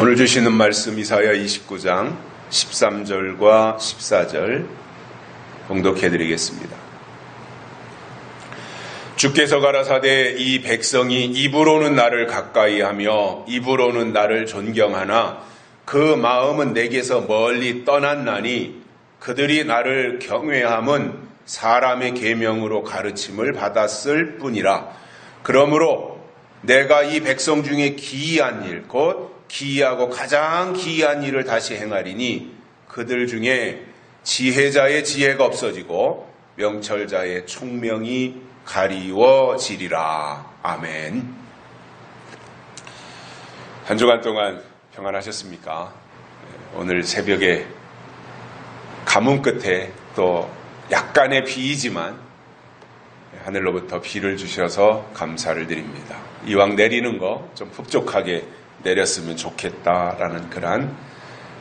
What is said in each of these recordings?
오늘 주시는 말씀 이사야 29장 13절과 14절 봉독해 드리겠습니다. 주께서 가라사대 이 백성이 입으로는 나를 가까이하며 입으로는 나를 존경하나 그 마음은 내게서 멀리 떠났나니 그들이 나를 경외함은 사람의 계명으로 가르침을 받았을 뿐이라. 그러므로 내가 이 백성 중에 기이한 일, 곧 기이하고 가장 기이한 일을 다시 행하리니 그들 중에 지혜자의 지혜가 없어지고 명철자의 총명이 가리워지리라. 아멘. 한 주간 동안 평안하셨습니까? 오늘 새벽에 가뭄 끝에 또 약간의 비이지만 하늘로부터 비를 주셔서 감사를 드립니다. 이왕 내리는 거 좀 흡족하게 내렸으면 좋겠다라는 그러한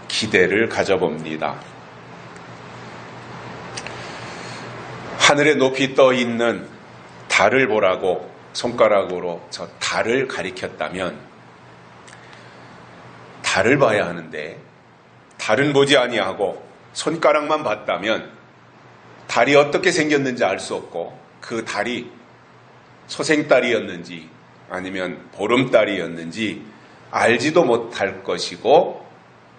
기대를 가져봅니다. 하늘에 높이 떠 있는 달을 보라고 손가락으로 저 달을 가리켰다면 달을 봐야 하는데 달은 보지 아니하고 손가락만 봤다면 달이 어떻게 생겼는지 알 수 없고 그 달이 소생달이었는지 아니면 보름달이었는지 알지도 못할 것이고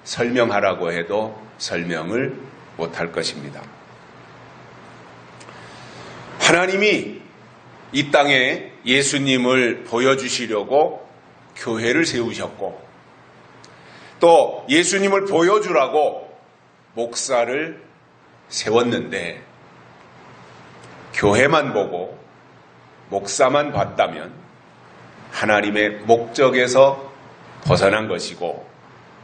설명하라고 해도 설명을 못할 것입니다. 하나님이 이 땅에 예수님을 보여주시려고 교회를 세우셨고 또 예수님을 보여주라고 목사를 세웠는데 교회만 보고 목사만 봤다면 하나님의 목적에서 벗어난 것이고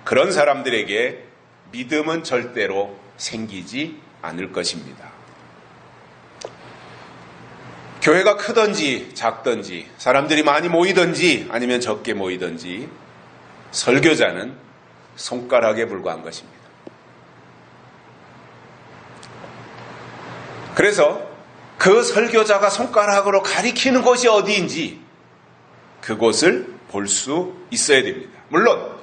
그런 사람들에게 믿음은 절대로 생기지 않을 것입니다. 교회가 크든지 작든지 사람들이 많이 모이든지 아니면 적게 모이든지 설교자는 손가락에 불과한 것입니다. 그래서 그 설교자가 손가락으로 가리키는 곳이 어디인지 그곳을 볼 수 있어야 됩니다. 물론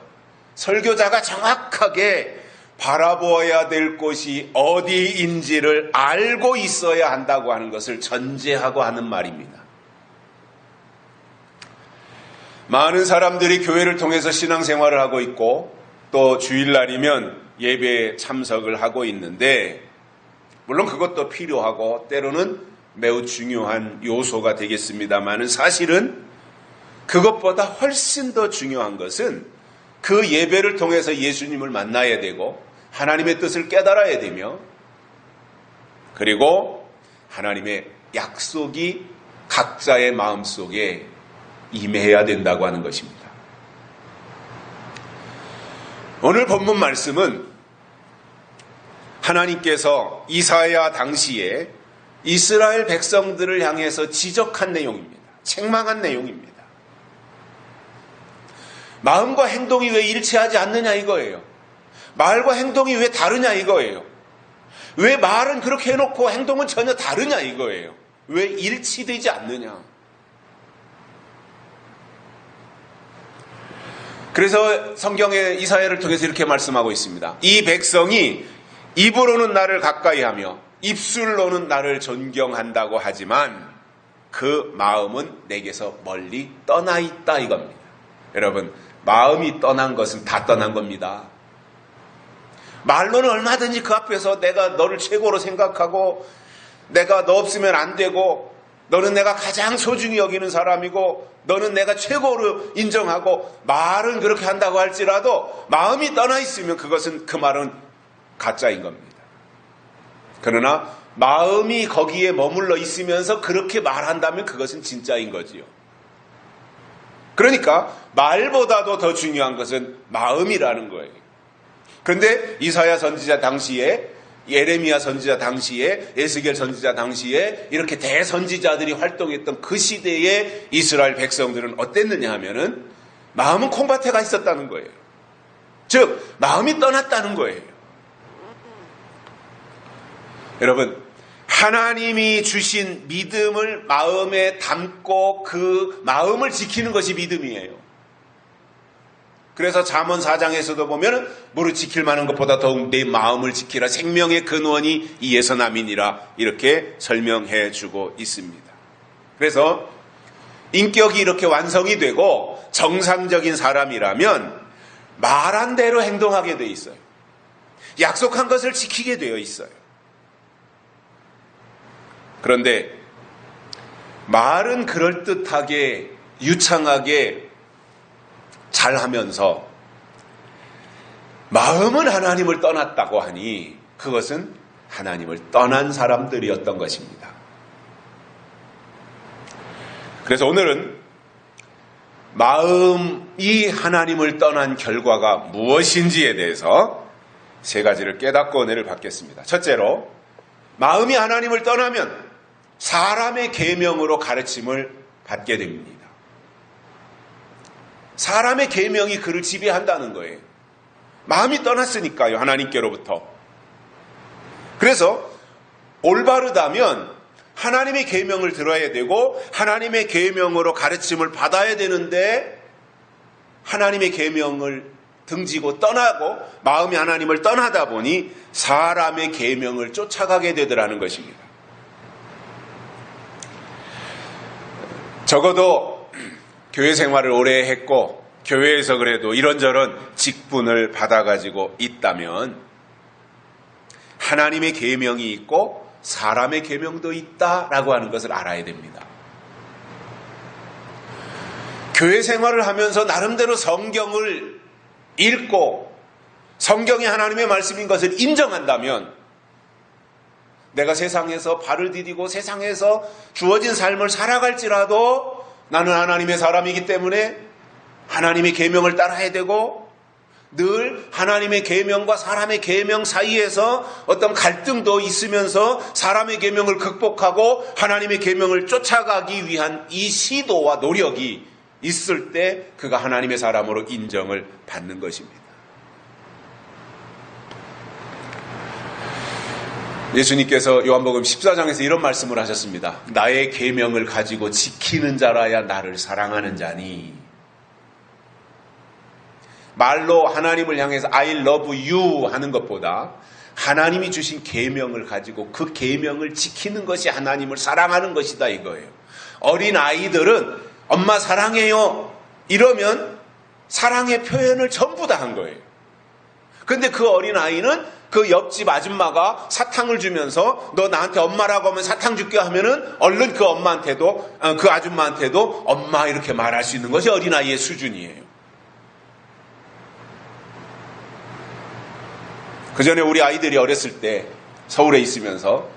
설교자가 정확하게 바라보아야 될 곳이 어디인지를 알고 있어야 한다고 하는 것을 전제하고 하는 말입니다. 많은 사람들이 교회를 통해서 신앙생활을 하고 있고 또 주일날이면 예배에 참석을 하고 있는데 물론 그것도 필요하고 때로는 매우 중요한 요소가 되겠습니다만 사실은 그것보다 훨씬 더 중요한 것은 그 예배를 통해서 예수님을 만나야 되고 하나님의 뜻을 깨달아야 되며 그리고 하나님의 약속이 각자의 마음속에 임해야 된다고 하는 것입니다. 오늘 본문 말씀은 하나님께서 이사야 당시에 이스라엘 백성들을 향해서 지적한 내용입니다. 책망한 내용입니다. 마음과 행동이 왜 일치하지 않느냐 이거예요. 말과 행동이 왜 다르냐 이거예요. 왜 말은 그렇게 해놓고 행동은 전혀 다르냐 이거예요. 왜 일치되지 않느냐. 그래서 성경의 이사야를 통해서 이렇게 말씀하고 있습니다. 이 백성이 입으로는 나를 가까이하며 입술로는 나를 존경한다고 하지만 그 마음은 내게서 멀리 떠나 있다 이겁니다. 여러분, 마음이 떠난 것은 다 떠난 겁니다. 말로는 얼마든지 그 앞에서 내가 너를 최고로 생각하고 내가 너 없으면 안 되고 너는 내가 가장 소중히 여기는 사람이고 너는 내가 최고로 인정하고 말은 그렇게 한다고 할지라도 마음이 떠나 있으면 그것은 그 말은 가짜인 겁니다. 그러나 마음이 거기에 머물러 있으면서 그렇게 말한다면 그것은 진짜인 거지요. 그러니까 말보다도 더 중요한 것은 마음이라는 거예요. 그런데 이사야 선지자 당시에 예레미야 선지자 당시에 에스겔 선지자 당시에 이렇게 대선지자들이 활동했던 그 시대의 이스라엘 백성들은 어땠느냐 하면은 마음은 콩밭에 가 있었다는 거예요. 즉 마음이 떠났다는 거예요. 여러분, 하나님이 주신 믿음을 마음에 담고 그 마음을 지키는 것이 믿음이에요. 그래서 잠언 4장에서도 보면 무릇 지킬 만한 것보다 더욱 내 마음을 지키라. 생명의 근원이 이에서 남이니라. 이렇게 설명해 주고 있습니다. 그래서 인격이 이렇게 완성이 되고 정상적인 사람이라면 말한 대로 행동하게 돼 있어요. 약속한 것을 지키게 되어 있어요. 그런데 말은 그럴듯하게 유창하게 잘하면서 마음은 하나님을 떠났다고 하니 그것은 하나님을 떠난 사람들이었던 것입니다. 그래서 오늘은 마음이 하나님을 떠난 결과가 무엇인지에 대해서 세 가지를 깨닫고 은혜를 받겠습니다. 첫째로, 마음이 하나님을 떠나면 사람의 계명으로 가르침을 받게 됩니다. 사람의 계명이 그를 지배한다는 거예요. 마음이 떠났으니까요, 하나님께로부터. 그래서 올바르다면 하나님의 계명을 들어야 되고 하나님의 계명으로 가르침을 받아야 되는데 하나님의 계명을 등지고 떠나고 마음이 하나님을 떠나다 보니 사람의 계명을 쫓아가게 되더라는 것입니다. 적어도 교회 생활을 오래 했고 교회에서 그래도 이런저런 직분을 받아가지고 있다면 하나님의 계명이 있고 사람의 계명도 있다라고 하는 것을 알아야 됩니다. 교회 생활을 하면서 나름대로 성경을 읽고 성경이 하나님의 말씀인 것을 인정한다면 내가 세상에서 발을 디디고 세상에서 주어진 삶을 살아갈지라도 나는 하나님의 사람이기 때문에 하나님의 계명을 따라야 되고 늘 하나님의 계명과 사람의 계명 사이에서 어떤 갈등도 있으면서 사람의 계명을 극복하고 하나님의 계명을 쫓아가기 위한 이 시도와 노력이 있을 때 그가 하나님의 사람으로 인정을 받는 것입니다. 예수님께서 요한복음 14장에서 이런 말씀을 하셨습니다. 나의 계명을 가지고 지키는 자라야 나를 사랑하는 자니. 말로 하나님을 향해서 I love you 하는 것보다 하나님이 주신 계명을 가지고 그 계명을 지키는 것이 하나님을 사랑하는 것이다 이거예요. 어린 아이들은 엄마 사랑해요 이러면 사랑의 표현을 전부 다 한 거예요. 근데 그 어린 아이는 그 옆집 아줌마가 사탕을 주면서 너 나한테 엄마라고 하면 사탕 줄게 하면은 얼른 그 엄마한테도 그 아줌마한테도 엄마 이렇게 말할 수 있는 것이 어린아이의 수준이에요. 그 전에 우리 아이들이 어렸을 때 서울에 있으면서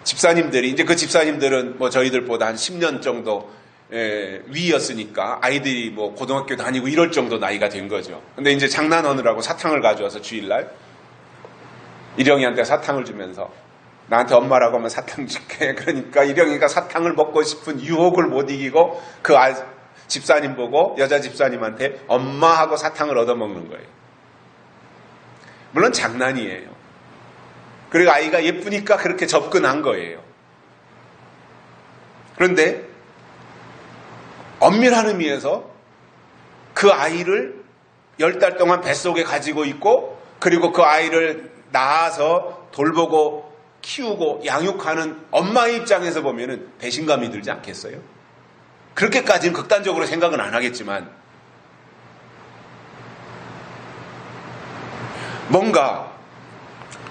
집사님들이 이제 그 집사님들은 뭐 저희들보다 한 10년 정도 위였으니까 아이들이 뭐 고등학교 다니고 이럴 정도 나이가 된 거죠. 근데 이제 장난하느라고 사탕을 가져와서 주일날 일영이한테 사탕을 주면서 나한테 엄마라고 하면 사탕 줄게. 그러니까 일영이가 사탕을 먹고 싶은 유혹을 못 이기고 그 집사님 보고 여자 집사님한테 엄마하고 사탕을 얻어먹는 거예요. 물론 장난이에요. 그리고 아이가 예쁘니까 그렇게 접근한 거예요. 그런데 엄밀한 의미에서 그 아이를 10달 동안 뱃속에 가지고 있고 그리고 그 아이를 낳아서 돌보고 키우고 양육하는 엄마의 입장에서 보면은 배신감이 들지 않겠어요? 그렇게까지는 극단적으로 생각은 안 하겠지만 뭔가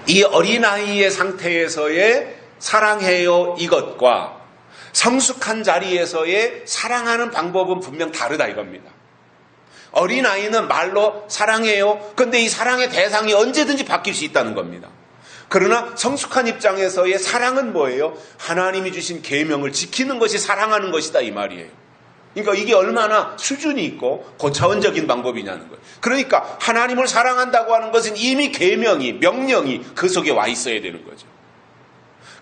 이 어린아이의 상태에서의 사랑해요 이것과 성숙한 자리에서의 사랑하는 방법은 분명 다르다 이겁니다. 어린아이는 말로 사랑해요. 그런데 이 사랑의 대상이 언제든지 바뀔 수 있다는 겁니다. 그러나 성숙한 입장에서의 사랑은 뭐예요? 하나님이 주신 계명을 지키는 것이 사랑하는 것이다 이 말이에요. 그러니까 이게 얼마나 수준이 있고 고차원적인 방법이냐는 거예요. 그러니까 하나님을 사랑한다고 하는 것은 이미 계명이 명령이 그 속에 와 있어야 되는 거죠.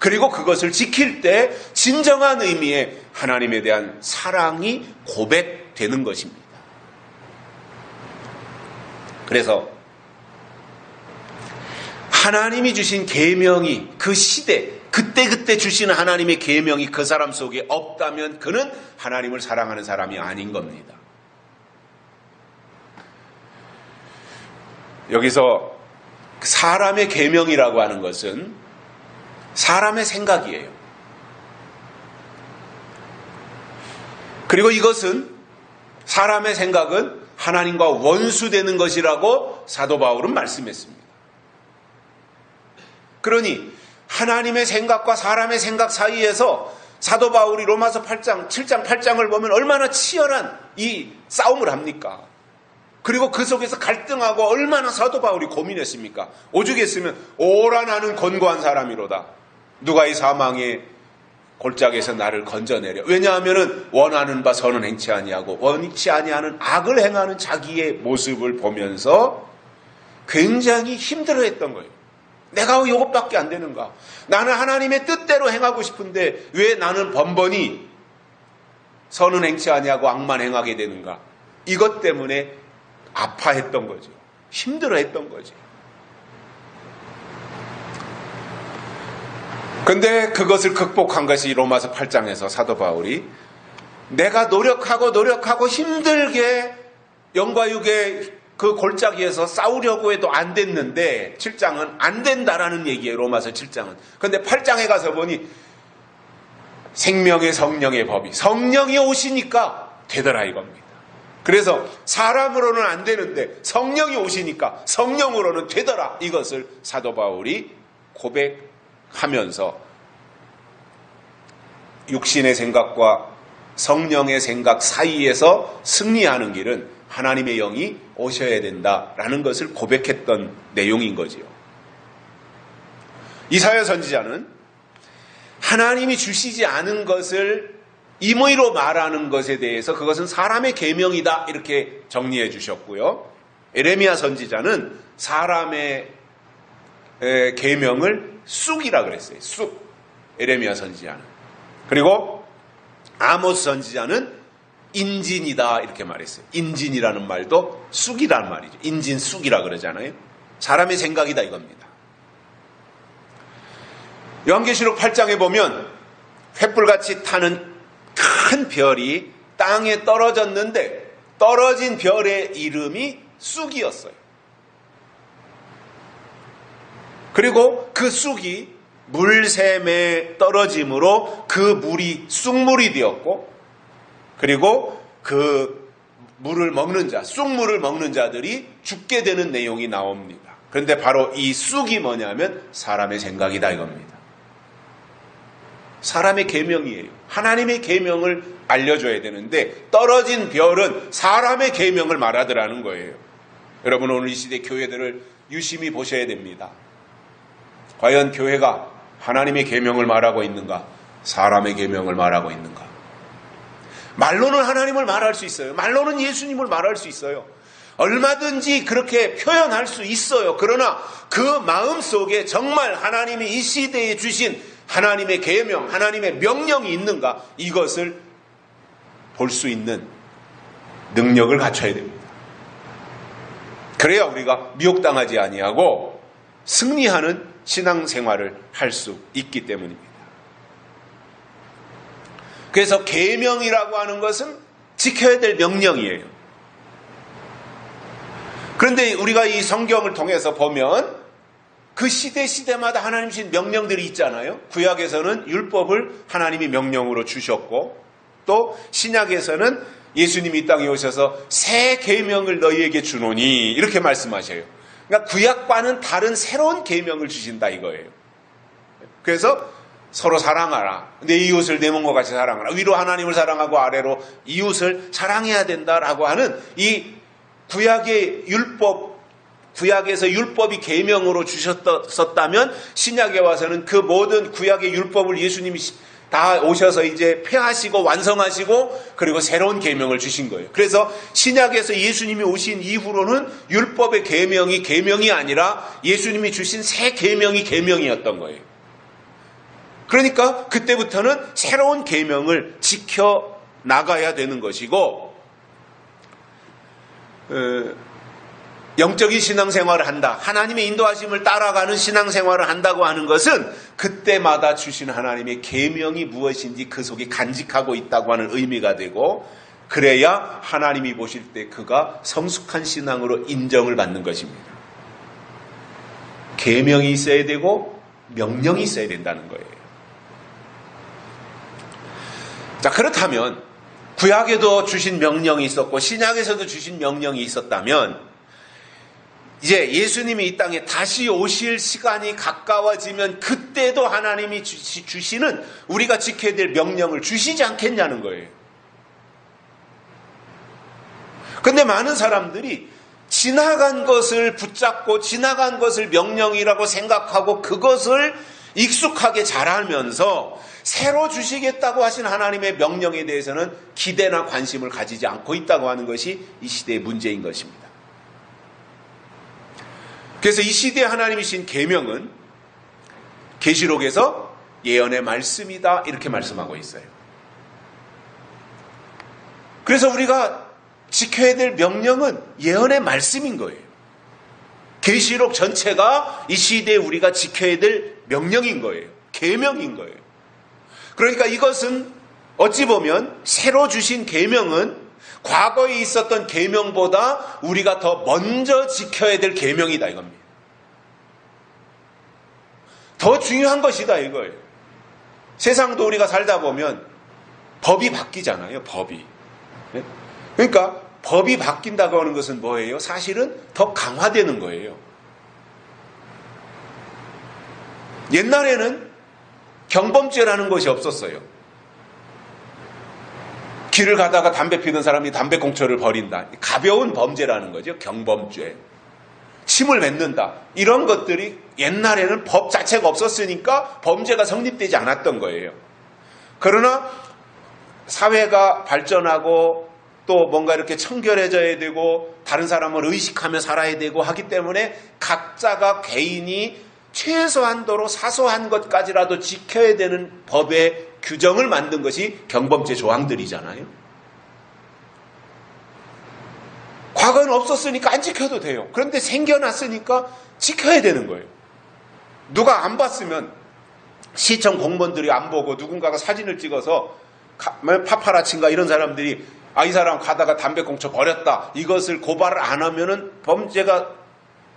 그리고 그것을 지킬 때 진정한 의미의 하나님에 대한 사랑이 고백되는 것입니다. 그래서 하나님이 주신 계명이 그 시대 그때그때 주시는 하나님의 계명이 그 사람 속에 없다면 그는 하나님을 사랑하는 사람이 아닌 겁니다. 여기서 사람의 계명이라고 하는 것은 사람의 생각이에요. 그리고 이것은 사람의 생각은 하나님과 원수되는 것이라고 사도 바울은 말씀했습니다. 그러니 하나님의 생각과 사람의 생각 사이에서 사도 바울이 로마서 8장, 7장, 8장을 보면 얼마나 치열한 이 싸움을 합니까? 그리고 그 속에서 갈등하고 얼마나 사도 바울이 고민했습니까? 오죽했으면 오라 나는 권고한 사람이로다. 누가 이 사망의 골짜기에서 나를 건져내려. 왜냐하면 원하는 바 선은 행치 아니하고 원치 아니하는 악을 행하는 자기의 모습을 보면서 굉장히 힘들어했던 거예요. 내가 왜 이것밖에 안 되는가? 나는 하나님의 뜻대로 행하고 싶은데 왜 나는 번번이 선은 행치 아니하고 악만 행하게 되는가? 이것 때문에 아파했던 거죠. 힘들어했던 거죠. 근데 그것을 극복한 것이 로마서 8장에서 사도 바울이 내가 노력하고 힘들게 영과 육의 그 골짜기에서 싸우려고 해도 안 됐는데 7장은 안 된다라는 얘기예요. 로마서 7장은. 그런데 8장에 가서 보니 생명의 성령의 법이 성령이 오시니까 되더라 이겁니다. 그래서 사람으로는 안 되는데 성령이 오시니까 성령으로는 되더라. 이것을 사도 바울이 고백하면서 육신의 생각과 성령의 생각 사이에서 승리하는 길은 하나님의 영이 오셔야 된다라는 것을 고백했던 내용인 거지요. 이사야 선지자는 하나님이 주시지 않은 것을 임의로 말하는 것에 대해서 그것은 사람의 계명이다 이렇게 정리해 주셨고요. 에레미야 선지자는 사람의 계명을 쑥이라 그랬어요. 쑥. 에레미야 선지자는. 그리고 아모스 선지자는 인진이다 이렇게 말했어요. 인진이라는 말도 쑥이란 말이죠. 인진 쑥이라 그러잖아요. 사람의 생각이다 이겁니다. 요한계시록 8장에 보면 횃불같이 타는 큰 별이 땅에 떨어졌는데 떨어진 별의 이름이 쑥이었어요. 그리고 그 쑥이 물샘에 떨어짐으로 그 물이 쑥물이 되었고 그리고 그 물을 먹는 자, 쑥물을 먹는 자들이 죽게 되는 내용이 나옵니다. 그런데 바로 이 쑥이 뭐냐면 사람의 생각이다 이겁니다. 사람의 계명이에요. 하나님의 계명을 알려줘야 되는데 떨어진 별은 사람의 계명을 말하더라는 거예요. 여러분 오늘 이 시대 교회들을 유심히 보셔야 됩니다. 과연 교회가 하나님의 계명을 말하고 있는가? 사람의 계명을 말하고 있는가? 말로는 하나님을 말할 수 있어요. 말로는 예수님을 말할 수 있어요. 얼마든지 그렇게 표현할 수 있어요. 그러나 그 마음속에 정말 하나님이 이 시대에 주신 하나님의 계명, 하나님의 명령이 있는가? 이것을 볼 수 있는 능력을 갖춰야 됩니다. 그래야 우리가 미혹당하지 아니하고 승리하는 신앙생활을 할 수 있기 때문입니다. 그래서 계명이라고 하는 것은 지켜야 될 명령이에요. 그런데 우리가 이 성경을 통해서 보면 그 시대마다 하나님 주신 명령들이 있잖아요. 구약에서는 율법을 하나님이 명령으로 주셨고 또 신약에서는 예수님이 이 땅에 오셔서 새 계명을 너희에게 주노니 이렇게 말씀하셔요. 그러니까 구약과는 다른 새로운 계명을 주신다 이거예요. 그래서 서로 사랑하라. 내 이웃을 내 몸과 같이 사랑하라. 위로 하나님을 사랑하고 아래로 이웃을 사랑해야 된다라고 하는 이 구약의 율법, 구약에서 율법이 계명으로 주셨었다면 신약에 와서는 그 모든 구약의 율법을 예수님이 다 오셔서 이제 폐하시고 완성하시고 그리고 새로운 계명을 주신 거예요. 그래서 신약에서 예수님이 오신 이후로는 율법의 계명이 아니라 예수님이 주신 새 계명이었던 거예요. 그러니까 그때부터는 새로운 계명을 지켜 나가야 되는 것이고 영적인 신앙생활을 한다. 하나님의 인도하심을 따라가는 신앙생활을 한다고 하는 것은 그때마다 주신 하나님의 계명이 무엇인지 그 속에 간직하고 있다고 하는 의미가 되고 그래야 하나님이 보실 때 그가 성숙한 신앙으로 인정을 받는 것입니다. 계명이 있어야 되고 명령이 있어야 된다는 거예요. 자, 그렇다면 구약에도 주신 명령이 있었고 신약에서도 주신 명령이 있었다면 이제 예수님이 이 땅에 다시 오실 시간이 가까워지면 그때도 하나님이 주시는 우리가 지켜야 될 명령을 주시지 않겠냐는 거예요. 근데 많은 사람들이 지나간 것을 붙잡고 지나간 것을 명령이라고 생각하고 그것을 익숙하게 잘하면서 새로 주시겠다고 하신 하나님의 명령에 대해서는 기대나 관심을 가지지 않고 있다고 하는 것이 이 시대의 문제인 것입니다. 그래서 이 시대에 하나님이 주신 계명은 계시록에서 예언의 말씀이다 이렇게 말씀하고 있어요. 그래서 우리가 지켜야 될 명령은 예언의 말씀인 거예요. 계시록 전체가 이 시대에 우리가 지켜야 될 명령인 거예요. 계명인 거예요. 그러니까 이것은 어찌 보면 새로 주신 계명은 과거에 있었던 계명보다 우리가 더 먼저 지켜야 될 계명이다 이겁니다. 더 중요한 것이다 이거예요. 세상도 우리가 살다 보면 법이 바뀌잖아요. 법이. 그러니까 법이 바뀐다고 하는 것은 뭐예요? 사실은 더 강화되는 거예요. 옛날에는 경범죄라는 것이 없었어요. 길을 가다가 담배 피우는 사람이 담배 꽁초를 버린다. 가벼운 범죄라는 거죠. 경범죄. 침을 뱉는다. 이런 것들이 옛날에는 법 자체가 없었으니까 범죄가 성립되지 않았던 거예요. 그러나 사회가 발전하고 또 뭔가 이렇게 청결해져야 되고 다른 사람을 의식하며 살아야 되고 하기 때문에 각자가 개인이 최소한도로 사소한 것까지라도 지켜야 되는 법의 규정을 만든 것이 경범죄 조항들이잖아요. 과거는 없었으니까 안 지켜도 돼요. 그런데 생겨났으니까 지켜야 되는 거예요. 누가 안 봤으면 시청 공무원들이 안 보고 누군가가 사진을 찍어서 파파라치인가 이런 사람들이 이 사람 가다가 담배꽁초 버렸다. 이것을 고발을 안 하면은 범죄가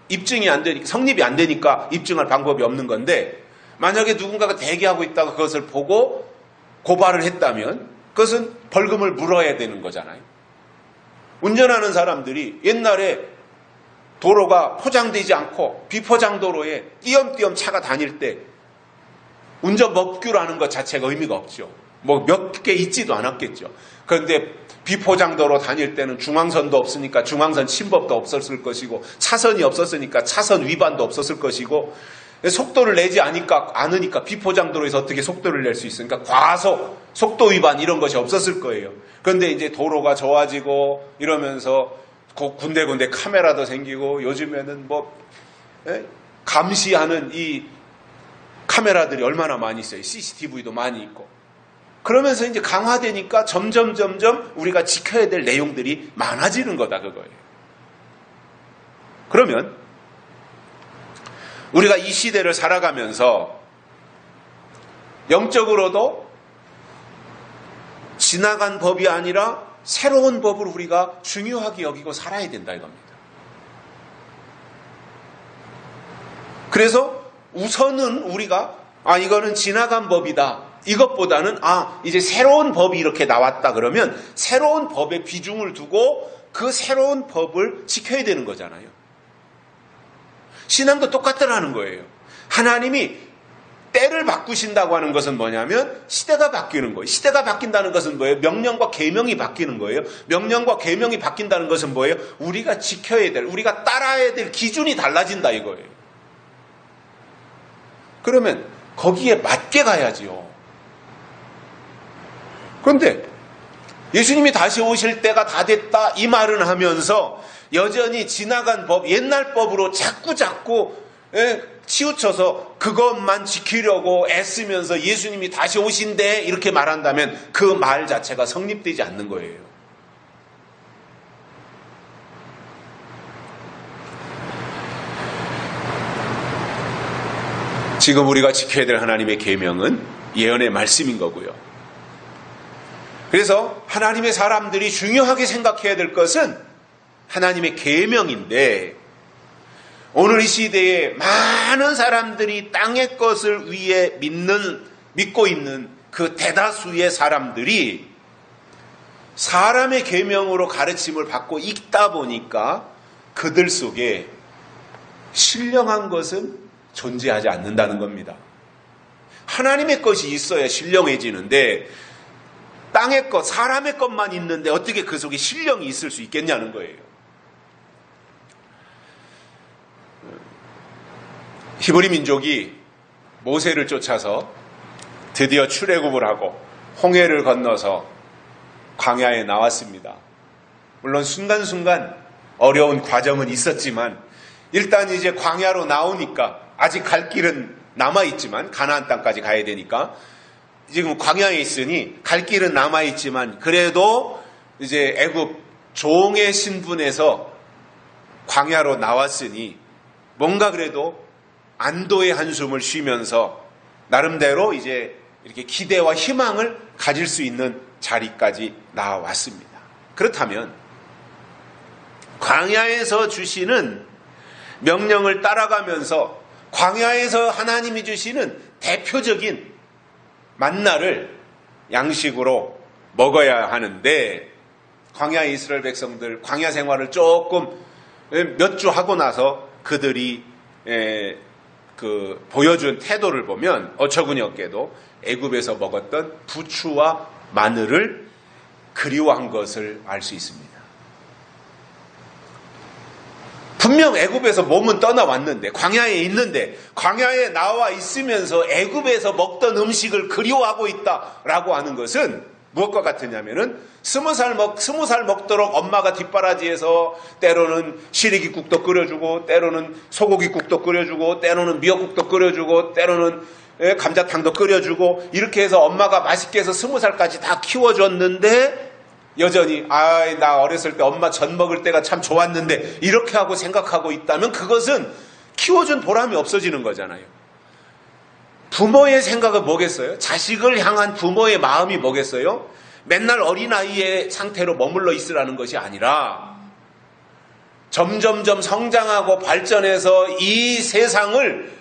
입증이 안 되니까, 성립이 안 되니까 입증할 방법이 없는 건데, 만약에 누군가가 대기하고 있다가 그것을 보고 고발을 했다면 그것은 벌금을 물어야 되는 거잖아요. 운전하는 사람들이 옛날에 도로가 포장되지 않고 비포장 도로에 띄엄띄엄 차가 다닐 때 운전 법규라는 것 자체가 의미가 없죠. 뭐 몇 개 있지도 않았겠죠. 그런데 비포장도로 다닐 때는 중앙선도 없으니까 중앙선 침범도 없었을 것이고 차선이 없었으니까 차선 위반도 없었을 것이고 속도를 내지 않으니까 비포장도로에서 어떻게 속도를 낼 수 있으니까 과속, 속도 위반 이런 것이 없었을 거예요. 그런데 이제 도로가 좋아지고 이러면서 군데군데 카메라도 생기고 요즘에는 감시하는 이 카메라들이 얼마나 많이 있어요. CCTV도 많이 있고. 그러면서 이제 강화되니까 점점 우리가 지켜야 될 내용들이 많아지는 거다 그거예요. 그러면 우리가 이 시대를 살아가면서 영적으로도 지나간 법이 아니라 새로운 법을 우리가 중요하게 여기고 살아야 된다 이겁니다. 그래서 우선은 우리가 이거는 지나간 법이다. 이것보다는 이제 새로운 법이 이렇게 나왔다 그러면 새로운 법에 비중을 두고 그 새로운 법을 지켜야 되는 거잖아요. 신앙도 똑같다라는 거예요. 하나님이 때를 바꾸신다고 하는 것은 뭐냐면 시대가 바뀌는 거예요. 시대가 바뀐다는 것은 뭐예요? 명령과 계명이 바뀌는 거예요. 명령과 계명이 바뀐다는 것은 뭐예요? 우리가 지켜야 될, 우리가 따라야 될 기준이 달라진다 이거예요. 그러면 거기에 맞게 가야지요. 그런데 예수님이 다시 오실 때가 다 됐다 이 말은 하면서 여전히 지나간 법, 옛날 법으로 자꾸 치우쳐서 그것만 지키려고 애쓰면서 예수님이 다시 오신대 이렇게 말한다면 그 말 자체가 성립되지 않는 거예요. 지금 우리가 지켜야 될 하나님의 계명은 예언의 말씀인 거고요. 그래서 하나님의 사람들이 중요하게 생각해야 될 것은 하나님의 계명인데 오늘 이 시대에 많은 사람들이 땅의 것을 위해 믿고 있는 그 대다수의 사람들이 사람의 계명으로 가르침을 받고 있다 보니까 그들 속에 신령한 것은 존재하지 않는다는 겁니다. 하나님의 것이 있어야 신령해지는데 땅의 것, 사람의 것만 있는데 어떻게 그 속에 신령이 있을 수 있겠냐는 거예요. 히브리 민족이 모세를 쫓아서 드디어 출애굽을 하고 홍해를 건너서 광야에 나왔습니다. 물론 순간순간 어려운 과정은 있었지만 일단 이제 광야로 나오니까 아직 갈 길은 남아있지만 가나안 땅까지 가야 되니까 지금 광야에 있으니 갈 길은 남아있지만 그래도 이제 애굽 종의 신분에서 광야로 나왔으니 뭔가 그래도 안도의 한숨을 쉬면서 나름대로 이제 이렇게 기대와 희망을 가질 수 있는 자리까지 나왔습니다. 그렇다면 광야에서 주시는 명령을 따라가면서 광야에서 하나님이 주시는 대표적인 만나를 양식으로 먹어야 하는데 광야의 이스라엘 백성들 광야 생활을 조금 몇 주 하고 나서 그들이 보여준 태도를 보면 어처구니없게도 애굽에서 먹었던 부추와 마늘을 그리워한 것을 알 수 있습니다. 분명 애굽에서 몸은 떠나왔는데 광야에 있는데 광야에 나와 있으면서 애굽에서 먹던 음식을 그리워하고 있다라고 하는 것은 무엇과 같으냐면은 20살 먹도록 엄마가 뒷바라지에서 때로는 시래기국도 끓여주고 때로는 소고기국도 끓여주고 때로는 미역국도 끓여주고 때로는 감자탕도 끓여주고 이렇게 해서 엄마가 맛있게 해서 20살까지 다 키워줬는데 여전히 나 어렸을 때 엄마 전 먹을 때가 참 좋았는데 이렇게 하고 생각하고 있다면 그것은 키워준 보람이 없어지는 거잖아요. 부모의 생각은 뭐겠어요? 자식을 향한 부모의 마음이 뭐겠어요? 맨날 어린아이의 상태로 머물러 있으라는 것이 아니라 점점점 성장하고 발전해서 이 세상을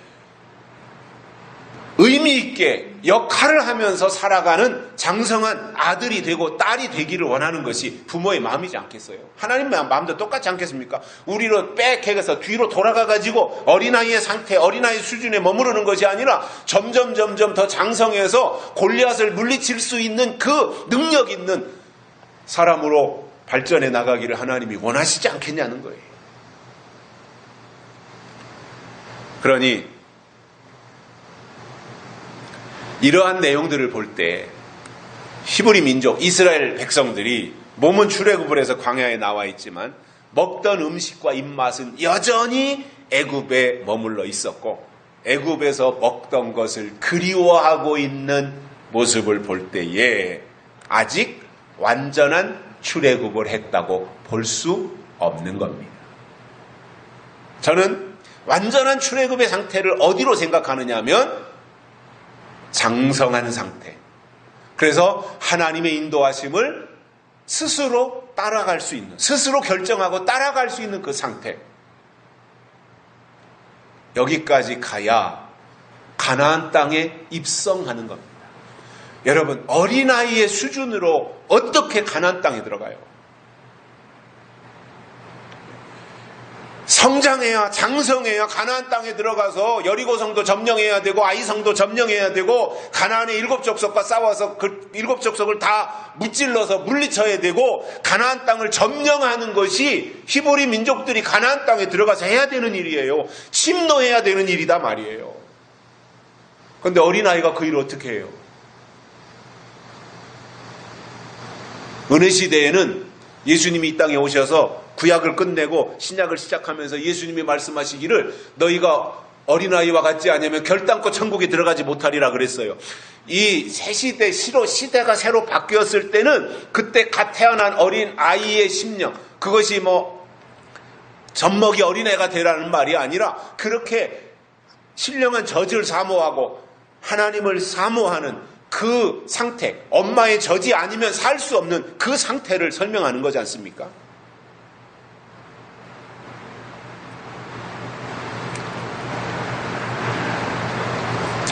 의미 있게 역할을 하면서 살아가는 장성한 아들이 되고 딸이 되기를 원하는 것이 부모의 마음이지 않겠어요? 하나님 마음도 똑같지 않겠습니까? 우리를 빽해서 뒤로 돌아가가지고 어린아이의 상태, 어린아이 수준에 머무르는 것이 아니라 점점 더 장성해서 골리앗을 물리칠 수 있는 그 능력 있는 사람으로 발전해 나가기를 하나님이 원하시지 않겠냐는 거예요. 그러니 이러한 내용들을 볼 때 히브리 민족, 이스라엘 백성들이 몸은 출애굽을 해서 광야에 나와 있지만 먹던 음식과 입맛은 여전히 애굽에 머물러 있었고 애굽에서 먹던 것을 그리워하고 있는 모습을 볼 때에 아직 완전한 출애굽을 했다고 볼 수 없는 겁니다. 저는 완전한 출애굽의 상태를 어디로 생각하느냐 하면 장성한 상태. 그래서 하나님의 인도하심을 스스로 따라갈 수 있는, 스스로 결정하고 따라갈 수 있는 그 상태. 여기까지 가야 가나안 땅에 입성하는 겁니다. 여러분, 어린아이의 수준으로 어떻게 가나안 땅에 들어가요? 성장해야, 장성해야 가나안 땅에 들어가서 여리고성도 점령해야 되고 아이성도 점령해야 되고 가나안의 7족속과 싸워서 그 7족속을 다 무찔러서 물리쳐야 되고 가나안 땅을 점령하는 것이 히브리 민족들이 가나안 땅에 들어가서 해야 되는 일이에요. 침노해야 되는 일이다 말이에요. 그런데 어린아이가 그 일을 어떻게 해요? 은혜 시대에는 예수님이 이 땅에 오셔서 구약을 끝내고 신약을 시작하면서 예수님이 말씀하시기를 너희가 어린아이와 같지 않으면 결단코 천국에 들어가지 못하리라 그랬어요. 이 새 시대, 시대가 새로 바뀌었을 때는 그때 갓 태어난 어린아이의 심령, 그것이 젖먹이 어린애가 되라는 말이 아니라 그렇게 신령한 젖을 사모하고 하나님을 사모하는 그 상태, 엄마의 젖이 아니면 살 수 없는 그 상태를 설명하는 거지 않습니까?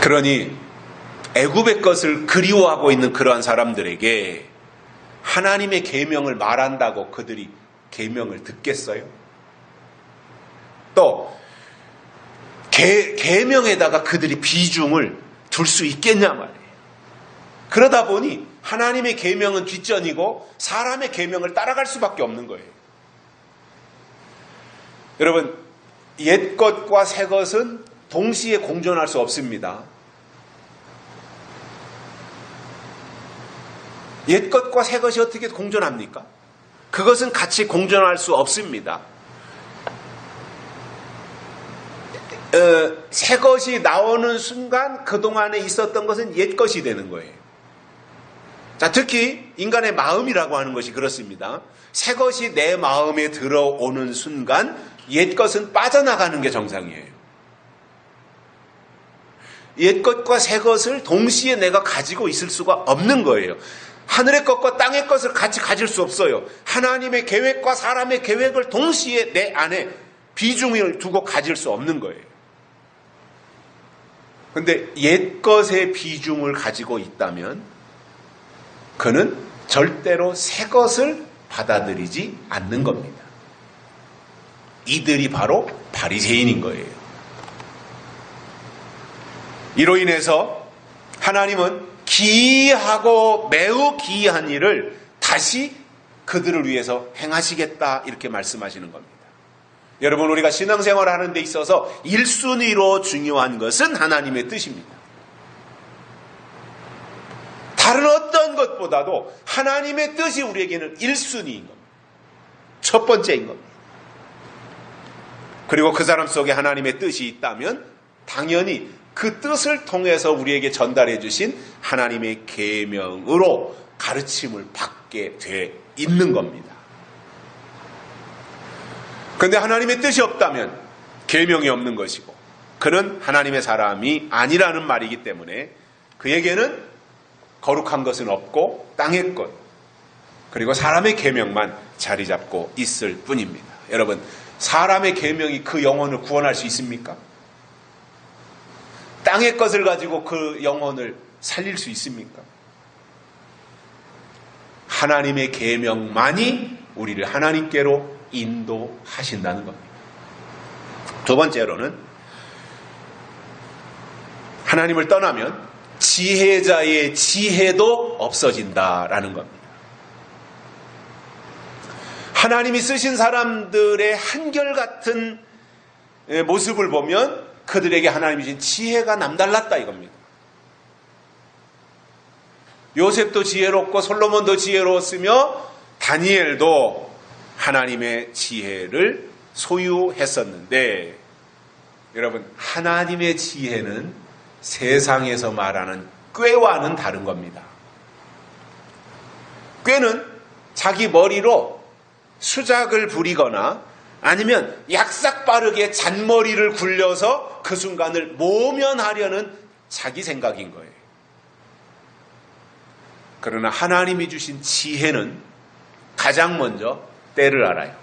그러니 애굽의 것을 그리워하고 있는 그러한 사람들에게 하나님의 계명을 말한다고 그들이 계명을 듣겠어요? 또 계명에다가 그들이 비중을 둘 수 있겠냐 말이에요. 그러다 보니 하나님의 계명은 뒷전이고 사람의 계명을 따라갈 수밖에 없는 거예요. 여러분, 옛 것과 새 것은 동시에 공존할 수 없습니다. 옛 것과 새 것이 어떻게 공존합니까? 그것은 같이 공존할 수 없습니다. 새 것이 나오는 순간 그동안에 있었던 것은 옛 것이 되는 거예요. 자, 특히 인간의 마음이라고 하는 것이 그렇습니다. 새 것이 내 마음에 들어오는 순간 옛 것은 빠져나가는 게 정상이에요. 옛 것과 새 것을 동시에 내가 가지고 있을 수가 없는 거예요. 하늘의 것과 땅의 것을 같이 가질 수 없어요. 하나님의 계획과 사람의 계획을 동시에 내 안에 비중을 두고 가질 수 없는 거예요. 그런데 옛 것의 비중을 가지고 있다면 그는 절대로 새 것을 받아들이지 않는 겁니다. 이들이 바로 바리새인인 거예요. 이로 인해서 하나님은 기이하고 매우 기이한 일을 다시 그들을 위해서 행하시겠다 이렇게 말씀하시는 겁니다. 여러분, 우리가 신앙생활을 하는 데 있어서 1순위로 중요한 것은 하나님의 뜻입니다. 다른 어떤 것보다도 하나님의 뜻이 우리에게는 1순위인 겁니다. 첫 번째인 겁니다. 그리고 그 사람 속에 하나님의 뜻이 있다면 당연히 그 뜻을 통해서 우리에게 전달해 주신 하나님의 계명으로 가르침을 받게 돼 있는 겁니다. 그런데 하나님의 뜻이 없다면 계명이 없는 것이고 그는 하나님의 사람이 아니라는 말이기 때문에 그에게는 거룩한 것은 없고 땅의 것 그리고 사람의 계명만 자리 잡고 있을 뿐입니다. 여러분, 사람의 계명이 그 영혼을 구원할 수 있습니까? 땅의 것을 가지고 그 영혼을 살릴 수 있습니까? 하나님의 계명만이 우리를 하나님께로 인도하신다는 겁니다. 두 번째로는 하나님을 떠나면 지혜자의 지혜도 없어진다라는 겁니다. 하나님이 쓰신 사람들의 한결같은 모습을 보면 그들에게 하나님이 주신 지혜가 남달랐다 이겁니다. 요셉도 지혜롭고 솔로몬도 지혜로웠으며 다니엘도 하나님의 지혜를 소유했었는데 여러분, 하나님의 지혜는 세상에서 말하는 꾀와는 다른 겁니다. 꾀는 자기 머리로 수작을 부리거나 아니면 약삭 빠르게 잔머리를 굴려서 그 순간을 모면하려는 자기 생각인 거예요. 그러나 하나님이 주신 지혜는 가장 먼저 때를 알아요.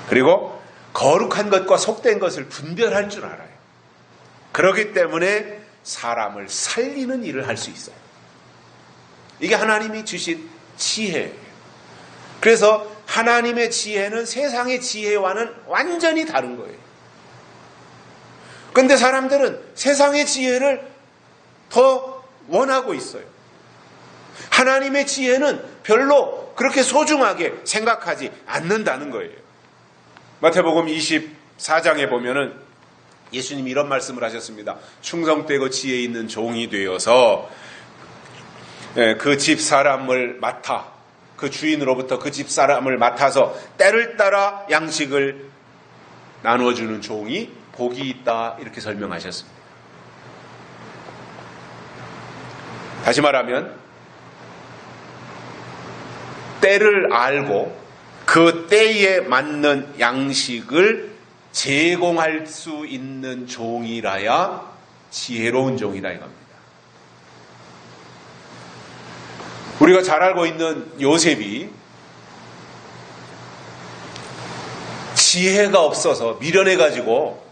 그리고 거룩한 것과 속된 것을 분별할 줄 알아요. 그렇기 때문에 사람을 살리는 일을 할 수 있어요. 이게 하나님이 주신 지혜예요. 그래서 하나님의 지혜는 세상의 지혜와는 완전히 다른 거예요. 그런데 사람들은 세상의 지혜를 더 원하고 있어요. 하나님의 지혜는 별로 그렇게 소중하게 생각하지 않는다는 거예요. 마태복음 24장에 보면은 예수님이 이런 말씀을 하셨습니다. 충성되고 지혜 있는 종이 되어서 그 집 사람을 맡아 그 주인으로부터 그 집 사람을 맡아서 때를 따라 양식을 나누어주는 종이 복이 있다 이렇게 설명하셨습니다. 다시 말하면 때를 알고 그 때에 맞는 양식을 제공할 수 있는 종이라야 지혜로운 종이다 이겁니다. 우리가 잘 알고 있는 요셉이 지혜가 없어서 미련해가지고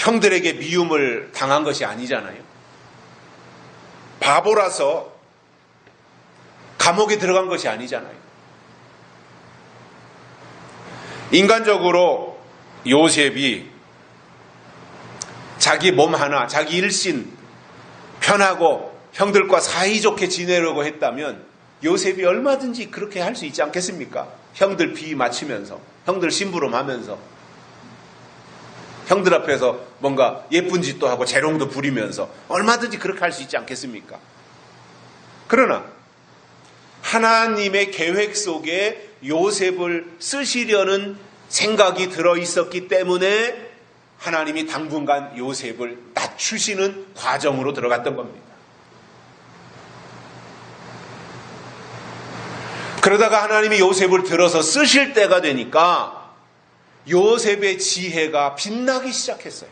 형들에게 미움을 당한 것이 아니잖아요. 바보라서 감옥에 들어간 것이 아니잖아요. 인간적으로 요셉이 자기 몸 하나, 자기 일신 편하고 형들과 사이좋게 지내려고 했다면 요셉이 얼마든지 그렇게 할 수 있지 않겠습니까? 형들 비 맞추면서, 형들 심부름하면서, 형들 앞에서 뭔가 예쁜 짓도 하고 재롱도 부리면서 얼마든지 그렇게 할 수 있지 않겠습니까? 그러나 하나님의 계획 속에 요셉을 쓰시려는 생각이 들어있었기 때문에 하나님이 당분간 요셉을 낮추시는 과정으로 들어갔던 겁니다. 그러다가 하나님이 요셉을 들어서 쓰실 때가 되니까 요셉의 지혜가 빛나기 시작했어요.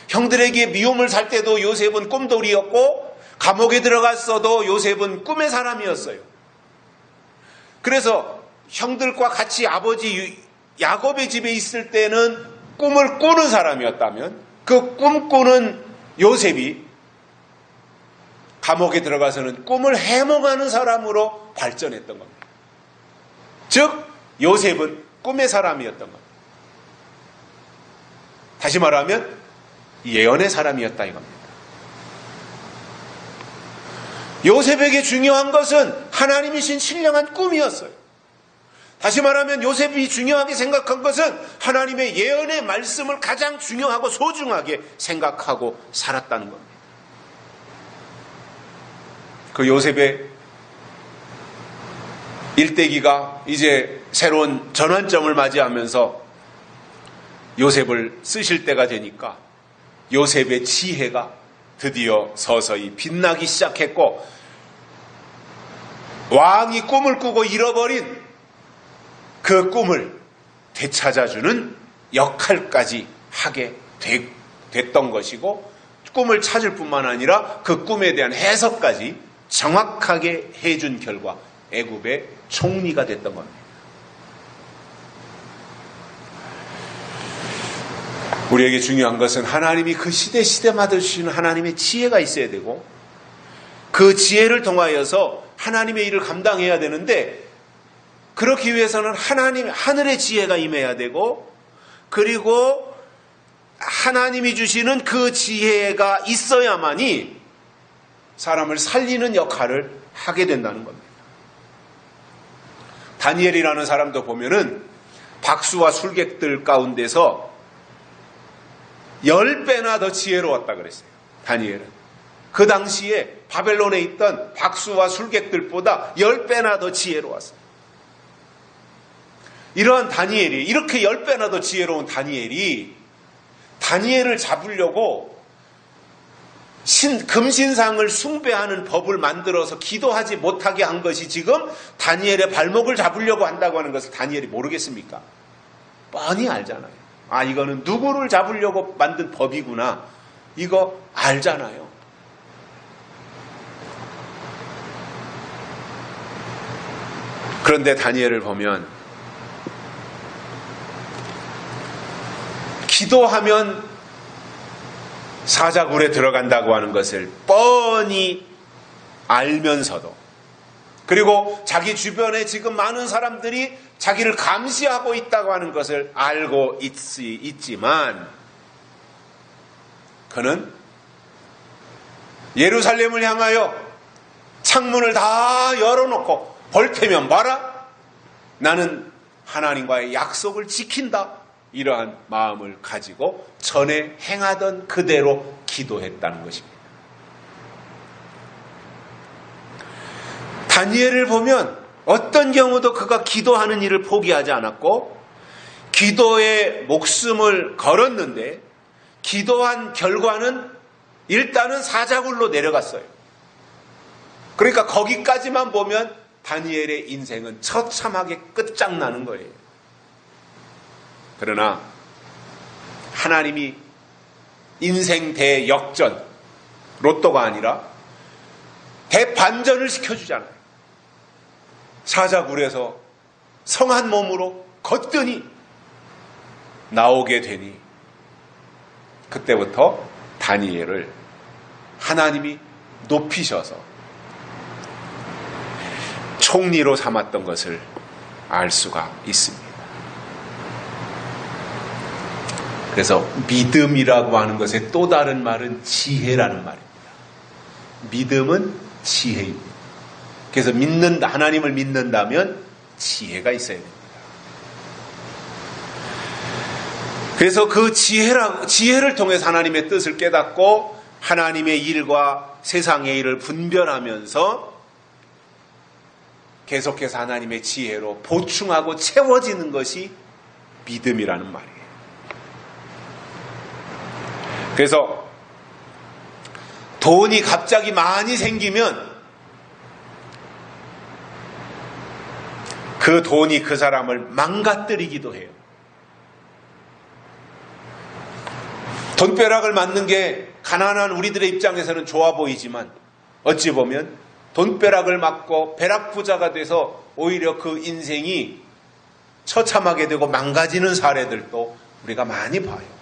형들에게 미움을 살 때도 요셉은 꿈돌이였고 감옥에 들어갔어도 요셉은 꿈의 사람이었어요. 그래서 형들과 같이 아버지 야곱의 집에 있을 때는 꿈을 꾸는 사람이었다면 그 꿈꾸는 요셉이 감옥에 들어가서는 꿈을 해몽하는 사람으로 발전했던 겁니다. 즉 요셉은 꿈의 사람이었던 겁니다. 다시 말하면 예언의 사람이었다 이겁니다. 요셉에게 중요한 것은 하나님이신 신령한 꿈이었어요. 다시 말하면 요셉이 중요하게 생각한 것은 하나님의 예언의 말씀을 가장 중요하고 소중하게 생각하고 살았다는 겁니다. 그 요셉의 일대기가 이제 새로운 전환점을 맞이하면서 요셉을 쓰실 때가 되니까 요셉의 지혜가 드디어 서서히 빛나기 시작했고 왕이 꿈을 꾸고 잃어버린 그 꿈을 되찾아주는 역할까지 하게 됐던 것이고 꿈을 찾을 뿐만 아니라 그 꿈에 대한 해석까지 정확하게 해준 결과 애굽의 총리가 됐던 겁니다. 우리에게 중요한 것은 하나님이 그 시대마다 주시는 하나님의 지혜가 있어야 되고 그 지혜를 통하여서 하나님의 일을 감당해야 되는데 그렇기 위해서는 하늘의 지혜가 임해야 되고 그리고 하나님이 주시는 그 지혜가 있어야만이 사람을 살리는 역할을 하게 된다는 겁니다. 다니엘이라는 사람도 보면은 박수와 술객들 가운데서 10배나 더 지혜로웠다 그랬어요. 다니엘은. 그 당시에 바벨론에 있던 박수와 술객들보다 10배나 더 지혜로웠어요. 이러한 다니엘이, 이렇게 10배나 더 지혜로운 다니엘이 다니엘을 잡으려고 금신상을 숭배하는 법을 만들어서 기도하지 못하게 한 것이 지금 다니엘의 발목을 잡으려고 한다고 하는 것을 다니엘이 모르겠습니까? 뻔히 알잖아요. 아, 이거는 누구를 잡으려고 만든 법이구나. 이거 알잖아요. 그런데 다니엘을 보면 기도하면 사자굴에 들어간다고 하는 것을 뻔히 알면서도 그리고 자기 주변에 지금 많은 사람들이 자기를 감시하고 있다고 하는 것을 알고 있지만 그는 예루살렘을 향하여 창문을 다 열어놓고 벌테면 봐라. 나는 하나님과의 약속을 지킨다. 이러한 마음을 가지고 전에 행하던 그대로 기도했다는 것입니다. 다니엘을 보면 어떤 경우도 그가 기도하는 일을 포기하지 않았고 기도에 목숨을 걸었는데 기도한 결과는 일단은 사자굴로 내려갔어요. 그러니까 거기까지만 보면 다니엘의 인생은 처참하게 끝장나는 거예요. 그러나 하나님이 인생 대역전, 로또가 아니라 대반전을 시켜주잖아요. 사자굴에서 성한 몸으로 거뜬히 나오게 되니 그때부터 다니엘을 하나님이 높이셔서 총리로 삼았던 것을 알 수가 있습니다. 그래서 믿음이라고 하는 것의 또 다른 말은 지혜라는 말입니다. 믿음은 지혜입니다. 그래서 하나님을 믿는다면 지혜가 있어야 됩니다. 그래서 그 지혜를 통해서 하나님의 뜻을 깨닫고 하나님의 일과 세상의 일을 분별하면서 계속해서 하나님의 지혜로 보충하고 채워지는 것이 믿음이라는 말이에요. 그래서 돈이 갑자기 많이 생기면 그 돈이 그 사람을 망가뜨리기도 해요. 돈벼락을 맞는 게 가난한 우리들의 입장에서는 좋아 보이지만 어찌 보면 돈벼락을 맞고 벼락부자가 돼서 오히려 그 인생이 처참하게 되고 망가지는 사례들도 우리가 많이 봐요.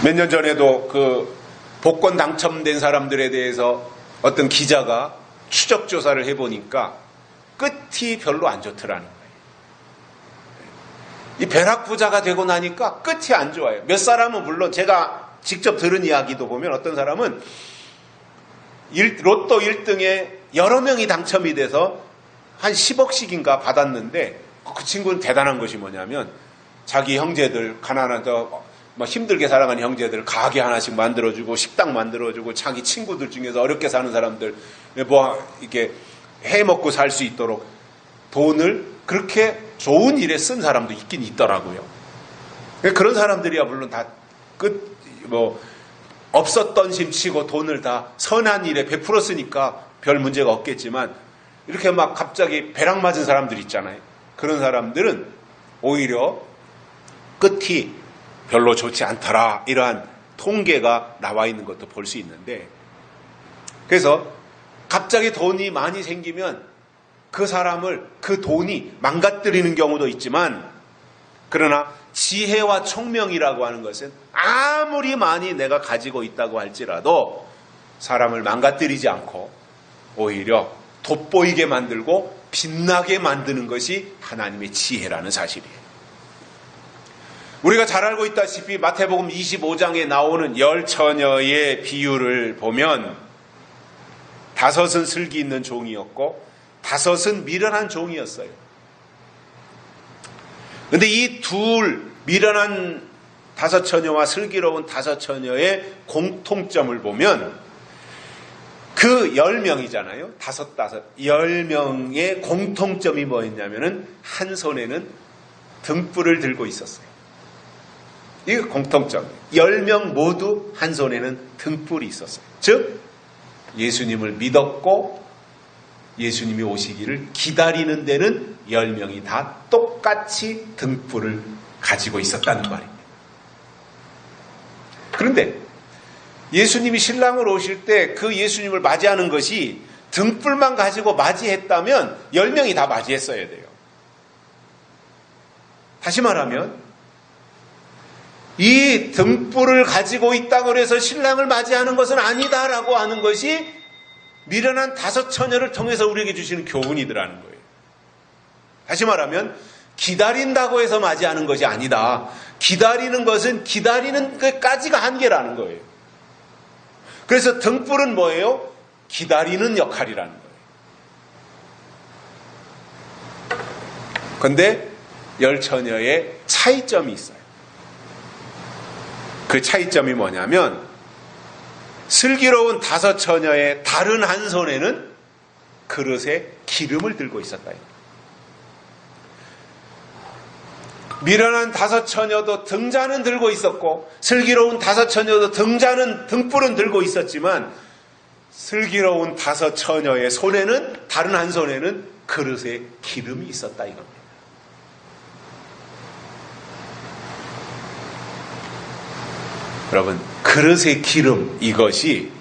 몇 년 전에도 그 복권 당첨된 사람들에 대해서 어떤 기자가 추적 조사를 해보니까 끝이 별로 안 좋더라는 거예요. 이 벼락부자가 되고 나니까 끝이 안 좋아요. 몇 사람은 물론 제가 직접 들은 이야기도 보면 어떤 사람은 로또 1등에 여러 명이 당첨이 돼서 한 10억씩인가 받았는데 그 친구는 대단한 것이 뭐냐면 자기 형제들 가난한 힘들게 살아가는 형제들 가게 하나씩 만들어주고 식당 만들어주고 자기 친구들 중에서 어렵게 사는 사람들 이렇게 해먹고 살 수 있도록 돈을 그렇게 좋은 일에 쓴 사람도 있긴 있더라고요. 그런 사람들이야 물론 다 없었던 심치고 돈을 다 선한 일에 베풀었으니까 별 문제가 없겠지만 이렇게 막 갑자기 벼락 맞은 사람들 있잖아요. 그런 사람들은 오히려 끝이 별로 좋지 않더라 이러한 통계가 나와 있는 것도 볼 수 있는데 그래서 갑자기 돈이 많이 생기면 그 사람을 그 돈이 망가뜨리는 경우도 있지만 그러나 지혜와 총명이라고 하는 것은 아무리 많이 내가 가지고 있다고 할지라도 사람을 망가뜨리지 않고 오히려 돋보이게 만들고 빛나게 만드는 것이 하나님의 지혜라는 사실이에요. 우리가 잘 알고 있다시피 마태복음 25장에 나오는 열 처녀의 비유를 보면 5은 슬기 있는 종이었고 5은 미련한 종이었어요. 그런데 이 미련한 5 처녀와 슬기로운 5 처녀의 공통점을 보면 그 10명이잖아요. 10명의 공통점이 뭐였냐면은 한 손에는 등불을 들고 있었어요. 이게 공통점. 10명 모두 한 손에는 등불이 있었어요. 즉 예수님을 믿었고 예수님이 오시기를 기다리는 데는 10명이 다 똑같이 등불을 가지고 있었다는 말입니다. 그런데 예수님이 신랑을 오실 때 그 예수님을 맞이하는 것이 등불만 가지고 맞이했다면 10명이 다 맞이했어야 돼요. 다시 말하면 이 등불을 가지고 있다고 해서 신랑을 맞이하는 것은 아니다라고 하는 것이 미련한 5 처녀를 통해서 우리에게 주시는 교훈이더라는 거예요. 다시 말하면 기다린다고 해서 맞이하는 것이 아니다. 기다리는 것은 기다리는 것까지가 한계라는 거예요. 그래서 등불은 뭐예요? 기다리는 역할이라는 거예요. 그런데 10 처녀의 차이점이 있어요. 그 차이점이 뭐냐면 슬기로운 5 처녀의 다른 한 손에는 그릇에 기름을 들고 있었다. 미련한 5 처녀도 등잔은 들고 있었고 슬기로운 5 처녀도 등불은 들고 있었지만 슬기로운 5 처녀의 손에는 다른 한 손에는 그릇에 기름이 있었다 이겁니다. 여러분 그릇의 기름 이것이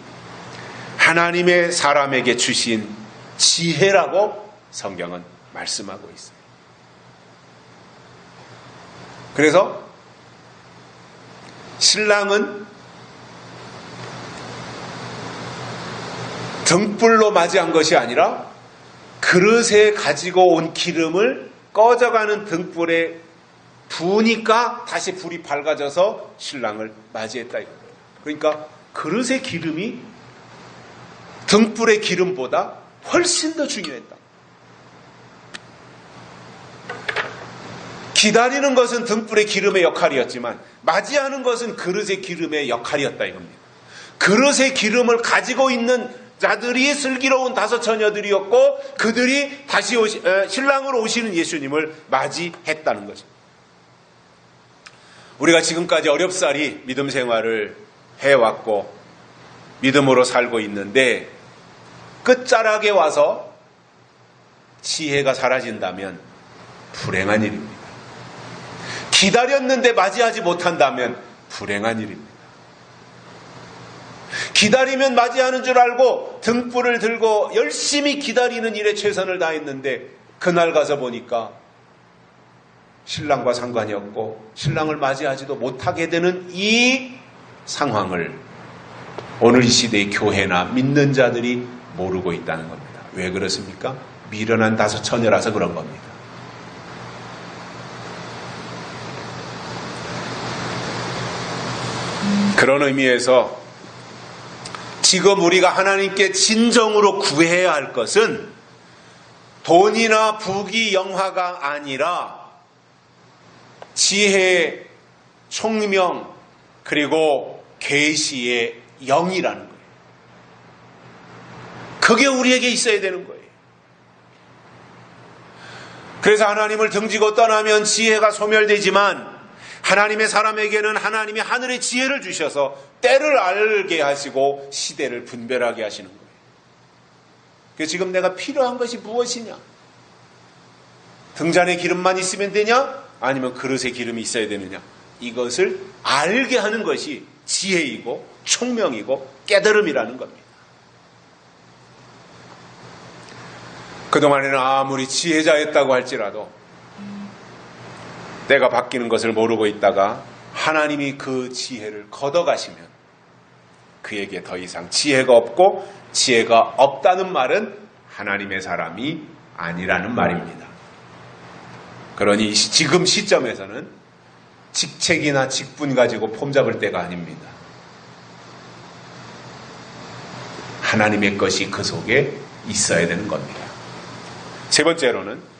하나님의 사람에게 주신 지혜라고 성경은 말씀하고 있어요. 그래서 신랑은 등불로 맞이한 것이 아니라 그릇에 가지고 온 기름을 꺼져가는 등불에 부으니까 다시 불이 밝아져서 신랑을 맞이했다 이거예요. 그러니까 그릇의 기름이 등불의 기름보다 훨씬 더 중요했다. 기다리는 것은 등불의 기름의 역할이었지만 맞이하는 것은 그릇의 기름의 역할이었다 이겁니다. 그릇의 기름을 가지고 있는 자들이 슬기로운 다섯 처녀들이었고 그들이 다시 신랑으로 오시는 예수님을 맞이했다는 거죠. 우리가 지금까지 어렵사리 믿음 생활을 해왔고 믿음으로 살고 있는데 끝자락에 와서 지혜가 사라진다면 불행한 일입니다. 기다렸는데 맞이하지 못한다면 불행한 일입니다. 기다리면 맞이하는 줄 알고 등불을 들고 열심히 기다리는 일에 최선을 다했는데 그날 가서 보니까 신랑과 상관이 없고 신랑을 맞이하지도 못하게 되는 이 상황을 오늘 이 시대의 교회나 믿는 자들이 모르고 있다는 겁니다. 왜 그렇습니까? 미련한 다섯 처녀라서 그런 겁니다. 그런 의미에서 지금 우리가 하나님께 진정으로 구해야 할 것은 돈이나 부귀 영화가 아니라 지혜, 총명, 그리고 계시의 영이라는 거예요. 그게 우리에게 있어야 되는 거예요. 그래서 하나님을 등지고 떠나면 지혜가 소멸되지만 하나님의 사람에게는 하나님이 하늘의 지혜를 주셔서 때를 알게 하시고 시대를 분별하게 하시는 거예요. 그래서 지금 내가 필요한 것이 무엇이냐? 등잔에 기름만 있으면 되냐? 아니면 그릇에 기름이 있어야 되느냐? 이것을 알게 하는 것이 지혜이고 총명이고 깨달음이라는 겁니다. 그동안에는 아무리 지혜자였다고 할지라도 때가 바뀌는 것을 모르고 있다가 하나님이 그 지혜를 걷어가시면 그에게 더 이상 지혜가 없고 지혜가 없다는 말은 하나님의 사람이 아니라는 말입니다. 그러니 지금 시점에서는 직책이나 직분 가지고 폼잡을 때가 아닙니다. 하나님의 것이 그 속에 있어야 되는 겁니다. 세 번째로는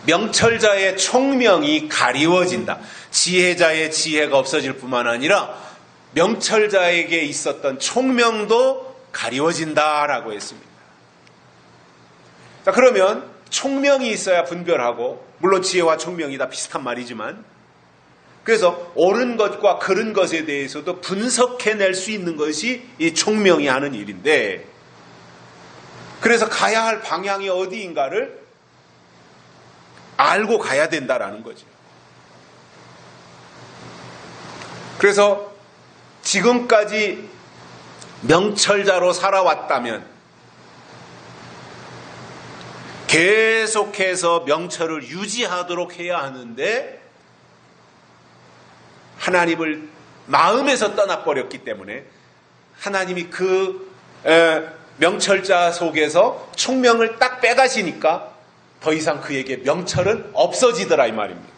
명철자의 총명이 가리워진다. 지혜자의 지혜가 없어질 뿐만 아니라 명철자에게 있었던 총명도 가리워진다라고 했습니다. 자, 그러면 총명이 있어야 분별하고, 물론 지혜와 총명이 다 비슷한 말이지만, 그래서 옳은 것과 그른 것에 대해서도 분석해낼 수 있는 것이 이 총명이 하는 일인데, 그래서 가야 할 방향이 어디인가를 알고 가야 된다라는 거죠. 그래서 지금까지 명철자로 살아왔다면 계속해서 명철을 유지하도록 해야 하는데 하나님을 마음에서 떠나버렸기 때문에 하나님이 그 명철자 속에서 총명을 딱 빼가시니까 더 이상 그에게 명철은 없어지더라 이 말입니다.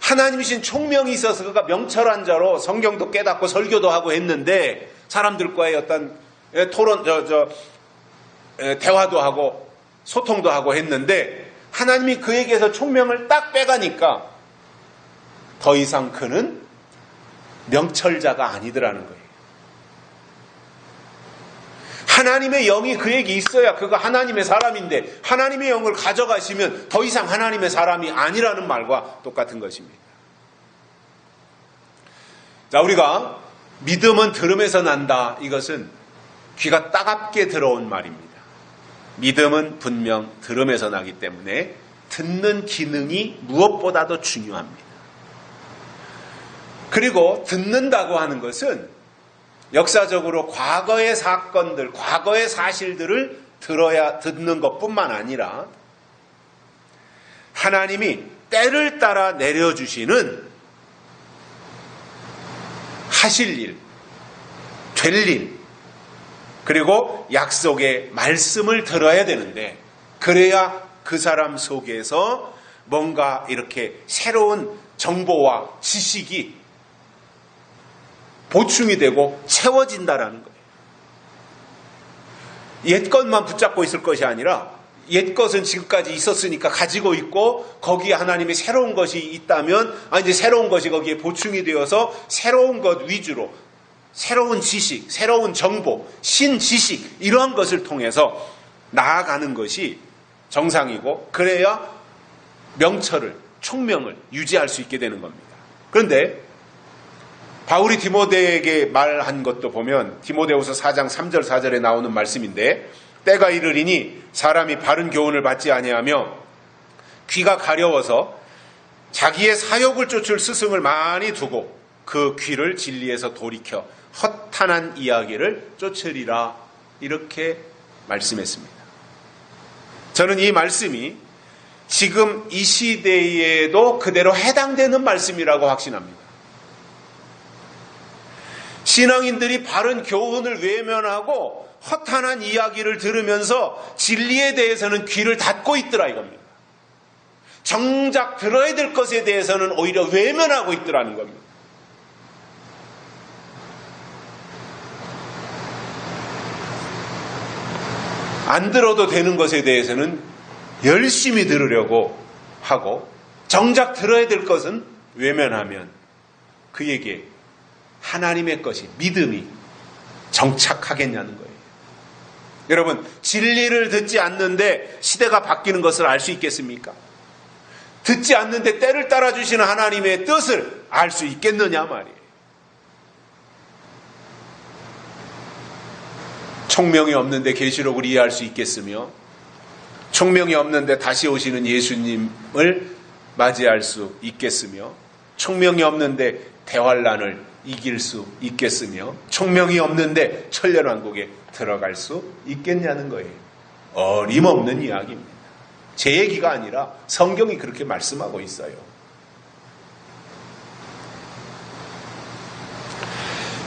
하나님이신 총명이 있어서 그가 명철한 자로 성경도 깨닫고 설교도 하고 했는데 사람들과의 어떤 토론, 대화도 하고 소통도 하고 했는데 하나님이 그에게서 총명을 딱 빼가니까 더 이상 그는 명철자가 아니더라는 거예요. 하나님의 영이 그에게 있어야 그가 하나님의 사람인데 하나님의 영을 가져가시면 더 이상 하나님의 사람이 아니라는 말과 똑같은 것입니다. 자, 우리가 믿음은 들음에서 난다. 이것은 귀가 따갑게 들어온 말입니다. 믿음은 분명 들음에서 나기 때문에 듣는 기능이 무엇보다도 중요합니다. 그리고 듣는다고 하는 것은 역사적으로 과거의 사건들, 과거의 사실들을 듣는 것뿐만 아니라 하나님이 때를 따라 내려주시는 하실 일, 될 일, 그리고 약속의 말씀을 들어야 되는데, 그래야 그 사람 속에서 뭔가 이렇게 새로운 정보와 지식이 보충이 되고 채워진다라는 거예요. 옛 것만 붙잡고 있을 것이 아니라 옛 것은 지금까지 있었으니까 가지고 있고, 거기에 하나님의 새로운 것이 있다면 이제 새로운 것이 거기에 보충이 되어서 새로운 것 위주로 새로운 지식, 새로운 정보, 신지식, 이러한 것을 통해서 나아가는 것이 정상이고, 그래야 명철을, 총명을 유지할 수 있게 되는 겁니다. 그런데 바울이 디모데에게 말한 것도 보면 디모데후서 4장 3절 4절에 나오는 말씀인데, 때가 이르리니 사람이 바른 교훈을 받지 아니하며 귀가 가려워서 자기의 사욕을 쫓을 스승을 많이 두고 그 귀를 진리에서 돌이켜 허탄한 이야기를 쫓으리라, 이렇게 말씀했습니다. 저는 이 말씀이 지금 이 시대에도 그대로 해당되는 말씀이라고 확신합니다. 신앙인들이 바른 교훈을 외면하고 허탄한 이야기를 들으면서 진리에 대해서는 귀를 닫고 있더라 이겁니다. 정작 들어야 될 것에 대해서는 오히려 외면하고 있더라는 겁니다. 안 들어도 되는 것에 대해서는 열심히 들으려고 하고, 정작 들어야 될 것은 외면하면 그에게 하나님의 것이, 믿음이 정착하겠냐는 거예요. 여러분, 진리를 듣지 않는데 시대가 바뀌는 것을 알 수 있겠습니까? 듣지 않는데 때를 따라주시는 하나님의 뜻을 알 수 있겠느냐 말이에요. 총명이 없는데 계시록을 이해할 수 있겠으며, 총명이 없는데 다시 오시는 예수님을 맞이할 수 있겠으며, 총명이 없는데 대환란을 이길 수 있겠으며, 총명이 없는데 천년왕국에 들어갈 수 있겠냐는 거예요. 어림없는 이야기입니다. 제 얘기가 아니라 성경이 그렇게 말씀하고 있어요.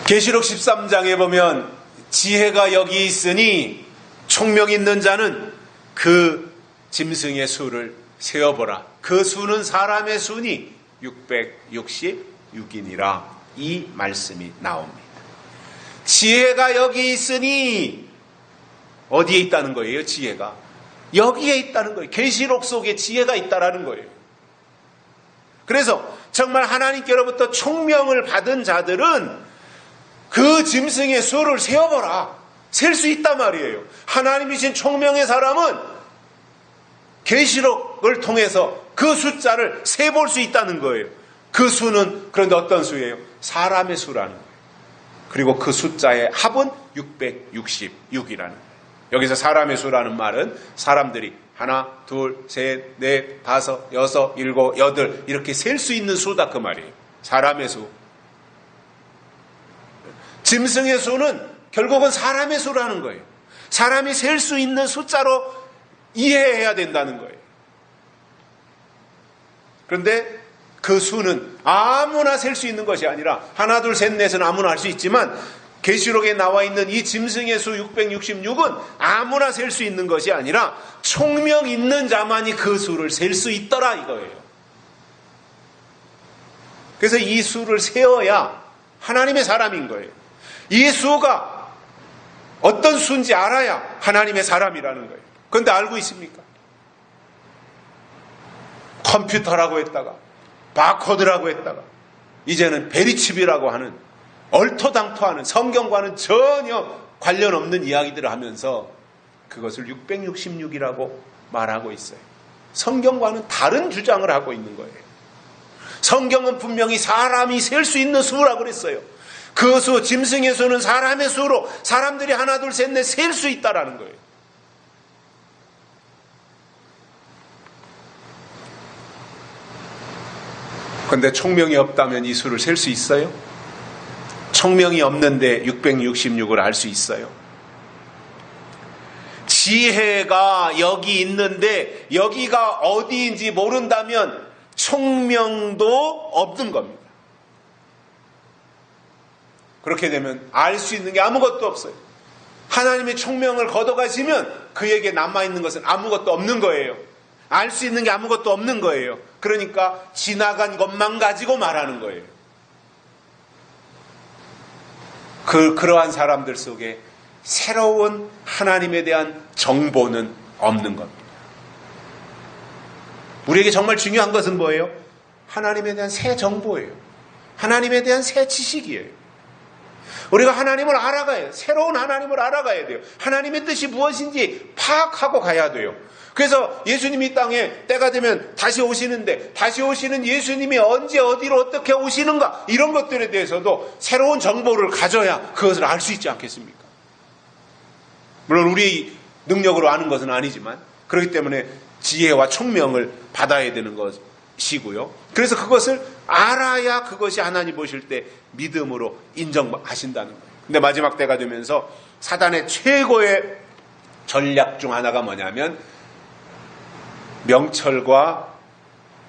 계시록 13장에 보면 지혜가 여기 있으니 총명 있는 자는 그 짐승의 수를 세어보라. 그 수는 사람의 수니 666이니라. 이 말씀이 나옵니다. 지혜가 여기 있으니 어디에 있다는 거예요? 지혜가 여기에 있다는 거예요. 계시록 속에 지혜가 있다라는 거예요. 그래서 정말 하나님께로부터 총명을 받은 자들은 그 짐승의 수를 세어보라. 셀 수 있단 말이에요. 하나님이신 총명의 사람은 계시록을 통해서 그 숫자를 세볼 수 있다는 거예요. 그 수는 그런데 어떤 수예요? 사람의 수라는 거예요. 그리고 그 숫자의 합은 666이라는 거예요. 여기서 사람의 수라는 말은 사람들이 하나, 둘, 셋, 넷, 다섯, 여섯, 일곱, 여덟 이렇게 셀 수 있는 수다 그 말이에요. 사람의 수. 짐승의 수는 결국은 사람의 수라는 거예요. 사람이 셀 수 있는 숫자로 이해해야 된다는 거예요. 그런데 그 수는 아무나 셀 수 있는 것이 아니라 하나, 둘, 셋, 넷은 아무나 할 수 있지만 계시록에 나와 있는 이 짐승의 수 666은 아무나 셀 수 있는 것이 아니라 총명 있는 자만이 그 수를 셀 수 있더라 이거예요. 그래서 이 수를 세어야 하나님의 사람인 거예요. 이 수가 어떤 수인지 알아야 하나님의 사람이라는 거예요. 그런데 알고 있습니까? 컴퓨터라고 했다가 바코드라고 했다가 이제는 베리칩이라고 하는 얼토당토하는 성경과는 전혀 관련 없는 이야기들을 하면서 그것을 666이라고 말하고 있어요. 성경과는 다른 주장을 하고 있는 거예요. 성경은 분명히 사람이 셀 수 있는 수라고 그랬어요. 그 수, 짐승의 수는 사람의 수로 사람들이 하나, 둘, 셋, 넷 셀 수 있다라는 거예요. 그런데 총명이 없다면 이 수를 셀 수 있어요? 총명이 없는데 666을 알 수 있어요? 지혜가 여기 있는데 여기가 어디인지 모른다면 총명도 없는 겁니다. 그렇게 되면 알 수 있는 게 아무것도 없어요. 하나님의 총명을 걷어가시면 그에게 남아있는 것은 아무것도 없는 거예요. 알 수 있는 게 아무것도 없는 거예요. 그러니까 지나간 것만 가지고 말하는 거예요. 그러한 사람들 속에 새로운 하나님에 대한 정보는 없는 겁니다. 우리에게 정말 중요한 것은 뭐예요? 하나님에 대한 새 정보예요. 하나님에 대한 새 지식이에요. 우리가 하나님을 알아가야 해요. 새로운 하나님을 알아가야 돼요. 하나님의 뜻이 무엇인지 파악하고 가야 돼요. 그래서 예수님이 이 땅에 때가 되면 다시 오시는데 다시 오시는 예수님이 언제 어디로 어떻게 오시는가 이런 것들에 대해서도 새로운 정보를 가져야 그것을 알 수 있지 않겠습니까? 물론 우리 능력으로 아는 것은 아니지만 그렇기 때문에 지혜와 총명을 받아야 되는 것이고요. 그래서 그것을 알아야 그것이 하나님 보실 때 믿음으로 인정하신다는 거예요. 근데 마지막 때가 되면서 사단의 최고의 전략 중 하나가 뭐냐면 명철과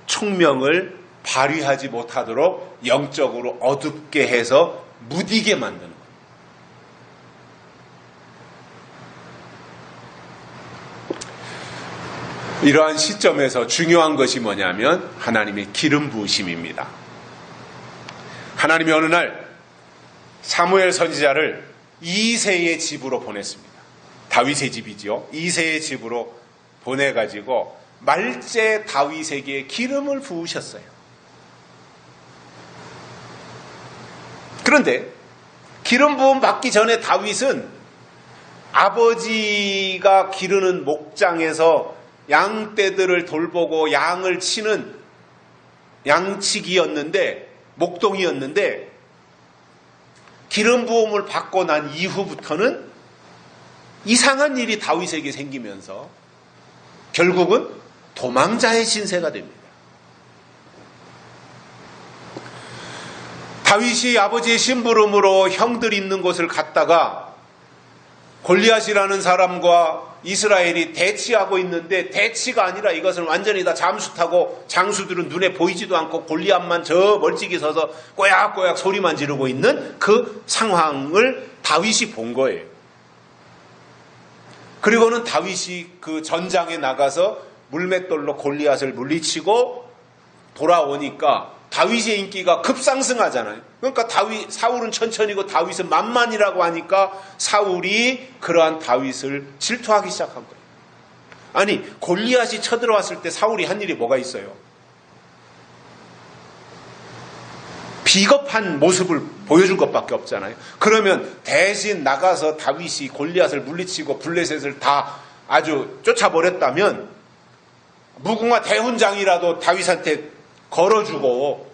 총명을 발휘하지 못하도록 영적으로 어둡게 해서 무디게 만드는 거예요. 이러한 시점에서 중요한 것이 뭐냐면 하나님의 기름 부으심입니다. 하나님이 어느 날 사무엘 선지자를 이새의 집으로 보냈습니다. 다윗의 집이죠. 이새의 집으로 보내가지고 말제 다윗에게 기름을 부으셨어요. 그런데 기름 부음 받기 전에 다윗은 아버지가 기르는 목장에서 양떼들을 돌보고 양을 치는 양치기였는데 목동이었는데 기름 부음을 받고 난 이후부터는 이상한 일이 다윗에게 생기면서 결국은 도망자의 신세가 됩니다. 다윗이 아버지의 심부름으로 형들 있는 곳을 갔다가 골리앗이라는 사람과 이스라엘이 대치하고 있는데 대치가 아니라 이것을 완전히 다 잠수타고 장수들은 눈에 보이지도 않고 골리앗만 저 멀찍이 서서 꼬약꼬약 소리만 지르고 있는 그 상황을 다윗이 본 거예요. 그리고는 다윗이 그 전장에 나가서 물맷돌로 골리앗을 물리치고 돌아오니까 다윗의 인기가 급상승하잖아요. 그러니까 사울은 천천히고 다윗은 만만이라고 하니까 사울이 그러한 다윗을 질투하기 시작한 거예요. 아니 골리앗이 쳐들어왔을 때 사울이 한 일이 뭐가 있어요? 비겁한 모습을 보여준 것밖에 없잖아요. 그러면 대신 나가서 다윗이 골리앗을 물리치고 블레셋을 다 아주 쫓아버렸다면 무궁화 대훈장이라도 다윗한테 걸어주고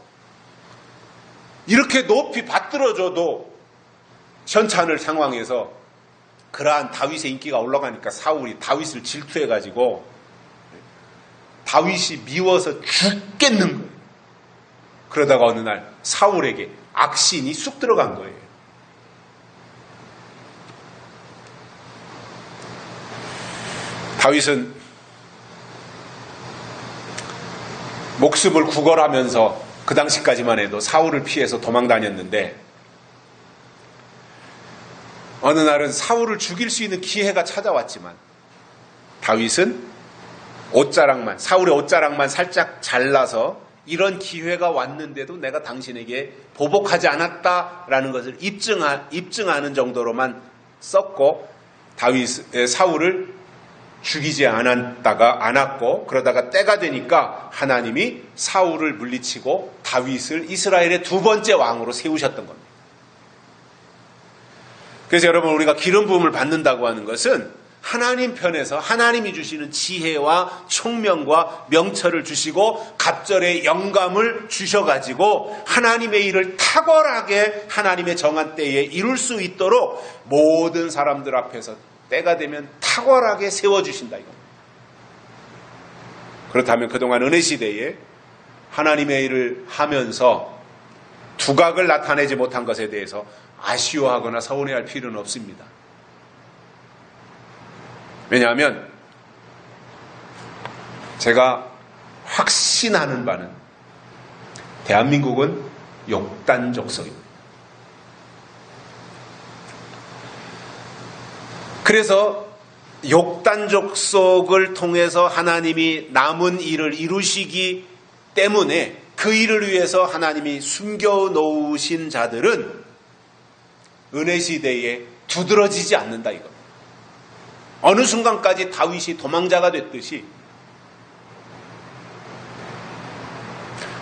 이렇게 높이 받들어줘도 현찮을 상황에서 그러한 다윗의 인기가 올라가니까 사울이 다윗을 질투해가지고 다윗이 미워서 죽겠는 거예요. 그러다가 어느 날 사울에게 악신이 쑥 들어간 거예요. 다윗은 목숨을 구걸하면서 그 당시까지만 해도 사울을 피해서 도망 다녔는데 어느 날은 사울을 죽일 수 있는 기회가 찾아왔지만 다윗은 사울의 옷자락만 살짝 잘라서 이런 기회가 왔는데도 내가 당신에게 보복하지 않았다라는 것을 입증하는 정도로만 썼고 사울을 죽이지 않았고 그러다가 때가 되니까 하나님이 사울을 물리치고 다윗을 이스라엘의 두 번째 왕으로 세우셨던 겁니다. 그래서 여러분 우리가 기름 부음을 받는다고 하는 것은 하나님 편에서 하나님이 주시는 지혜와 총명과 명철을 주시고 갑절의 영감을 주셔가지고 하나님의 일을 탁월하게 하나님의 정한 때에 이룰 수 있도록 모든 사람들 앞에서 때가 되면 탁월하게 세워주신다 이겁니다. 그렇다면 그동안 은혜 시대에 하나님의 일을 하면서 두각을 나타내지 못한 것에 대해서 아쉬워하거나 서운해할 필요는 없습니다. 왜냐하면 제가 확신하는 바는 대한민국은 욕단 족속입니다. 그래서 욕단 족속을 통해서 하나님이 남은 일을 이루시기 때문에 그 일을 위해서 하나님이 숨겨놓으신 자들은 은혜 시대에 두드러지지 않는다 이겁니다. 어느 순간까지 다윗이 도망자가 됐듯이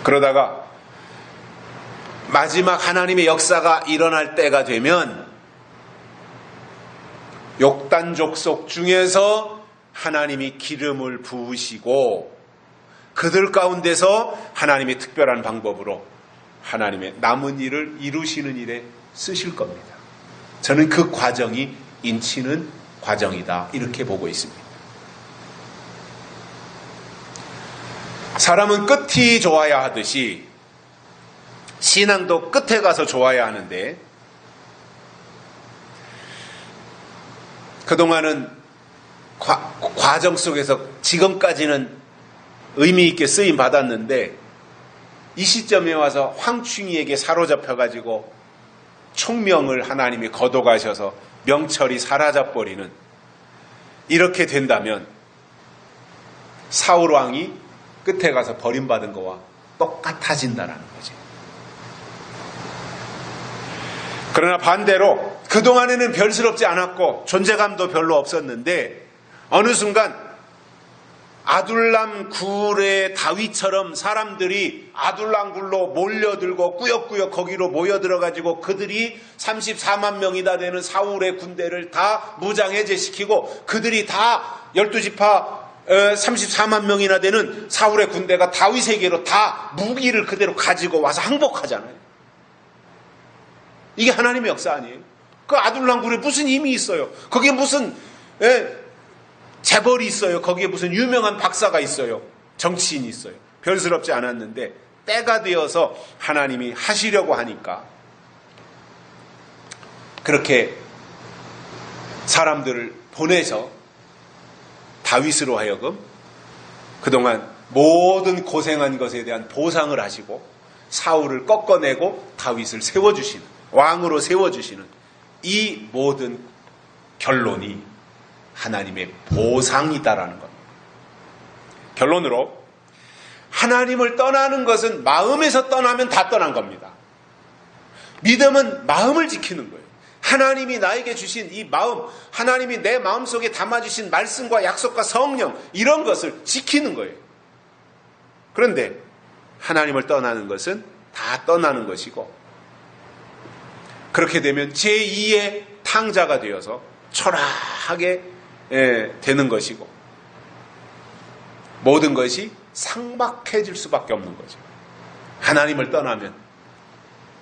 그러다가 마지막 하나님의 역사가 일어날 때가 되면 욕단 족속 중에서 하나님이 기름을 부으시고 그들 가운데서 하나님의 특별한 방법으로 하나님의 남은 일을 이루시는 일에 쓰실 겁니다. 저는 그 과정이 인치는 과정이다 이렇게 보고 있습니다. 사람은 끝이 좋아야 하듯이 신앙도 끝에 가서 좋아야 하는데 그동안은 과정 속에서 지금까지는 의미 있게 쓰임 받았는데 이 시점에 와서 황충이에게 사로잡혀가지고 총명을 하나님이 거둬가셔서 명철이 사라져버리는 이렇게 된다면 사울 왕이 끝에 가서 버림받은 거와 똑같아진다는 거죠. 그러나 반대로 그동안에는 별스럽지 않았고 존재감도 별로 없었는데 어느 순간 아둘람 굴의 다윗처럼 사람들이 아둘람 굴로 몰려들고 꾸역꾸역 거기로 모여들어가지고 그들이 34만 명이나 되는 사울의 군대를 다 무장해제시키고 그들이 다 12지파 34만 명이나 되는 사울의 군대가 다윗에게로 다 무기를 그대로 가지고 와서 항복하잖아요. 이게 하나님의 역사 아니에요? 그 아둘람 굴에 무슨 힘이 있어요? 거기에 무슨 재벌이 있어요? 거기에 무슨 유명한 박사가 있어요? 정치인이 있어요? 별스럽지 않았는데 때가 되어서 하나님이 하시려고 하니까 그렇게 사람들을 보내서 다윗으로 하여금 그동안 모든 고생한 것에 대한 보상을 하시고 사울을 꺾어내고 다윗을 세워주시는 왕으로 세워주시는 이 모든 결론이 하나님의 보상이다라는 겁니다. 결론으로 하나님을 떠나는 것은 마음에서 떠나면 다 떠난 겁니다. 믿음은 마음을 지키는 거예요. 하나님이 나에게 주신 이 마음, 하나님이 내 마음속에 담아주신 말씀과 약속과 성령 이런 것을 지키는 거예요. 그런데 하나님을 떠나는 것은 다 떠나는 것이고 그렇게 되면 제2의 탕자가 되어서 초라하게 되는 것이고 모든 것이 삭막해질 수밖에 없는 거죠. 하나님을 떠나면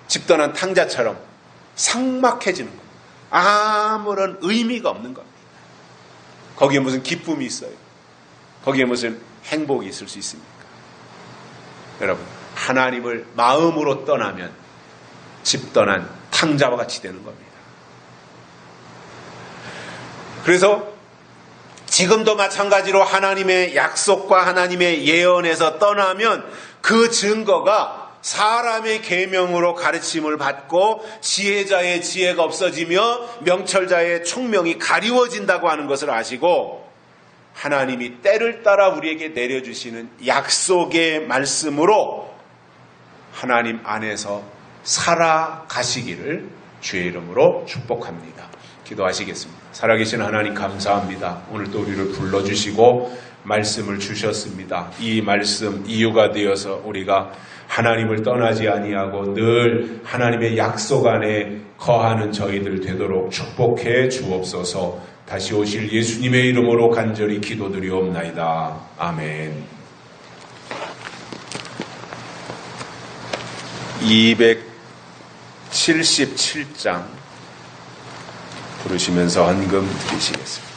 집 떠난 탕자처럼 삭막해지는 겁니다. 아무런 의미가 없는 겁니다. 거기에 무슨 기쁨이 있어요? 거기에 무슨 행복이 있을 수 있습니까? 여러분, 하나님을 마음으로 떠나면 집 떠난 탕자와 같이 되는 겁니다. 그래서 지금도 마찬가지로 하나님의 약속과 하나님의 예언에서 떠나면 그 증거가 사람의 계명으로 가르침을 받고 지혜자의 지혜가 없어지며 명철자의 총명이 가리워진다고 하는 것을 아시고 하나님이 때를 따라 우리에게 내려주시는 약속의 말씀으로 하나님 안에서 살아가시기를 주의 이름으로 축복합니다. 기도하시겠습니다. 살아계신 하나님 감사합니다. 오늘 또 우리를 불러주시고 말씀을 주셨습니다. 이 말씀 이유가 되어서 우리가 하나님을 떠나지 아니하고 늘 하나님의 약속 안에 거하는 저희들 되도록 축복해 주옵소서. 다시 오실 예수님의 이름으로 간절히 기도드리옵나이다. 아멘. 277장 부르시면서 헌금 드리시겠습니다.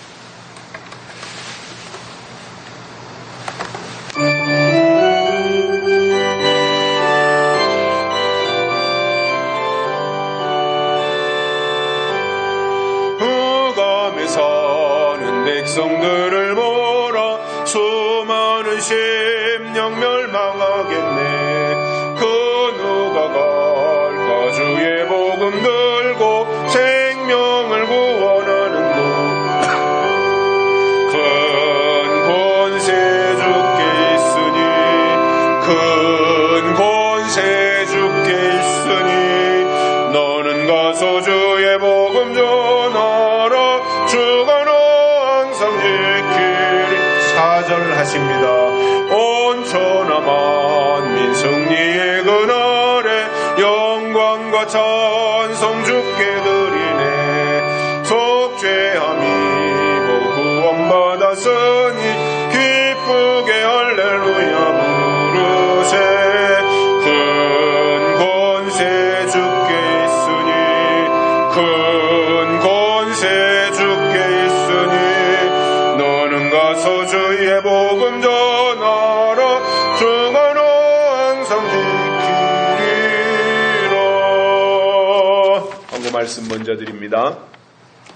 흑암에 사는 백성들을 몰아 수많은 심령 멸망하겠네. 그 하십니다. 온 천하 만민 승리의 그날에 영광과 찬송 주께 드리네. 속죄함이고 구원받았으니 기쁘게 할렐루야 부르세. 큰 권세 주께 있으니 큰 권세 주께 있으니 너는 가서 주의 복음 전하라. 주가는 항상 지키리라. 광고 말씀 먼저 드립니다.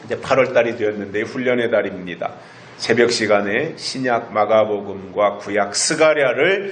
이제 8월달이 되었는데 훈련의 달입니다. 새벽 시간에 신약 마가복음과 구약 스가랴를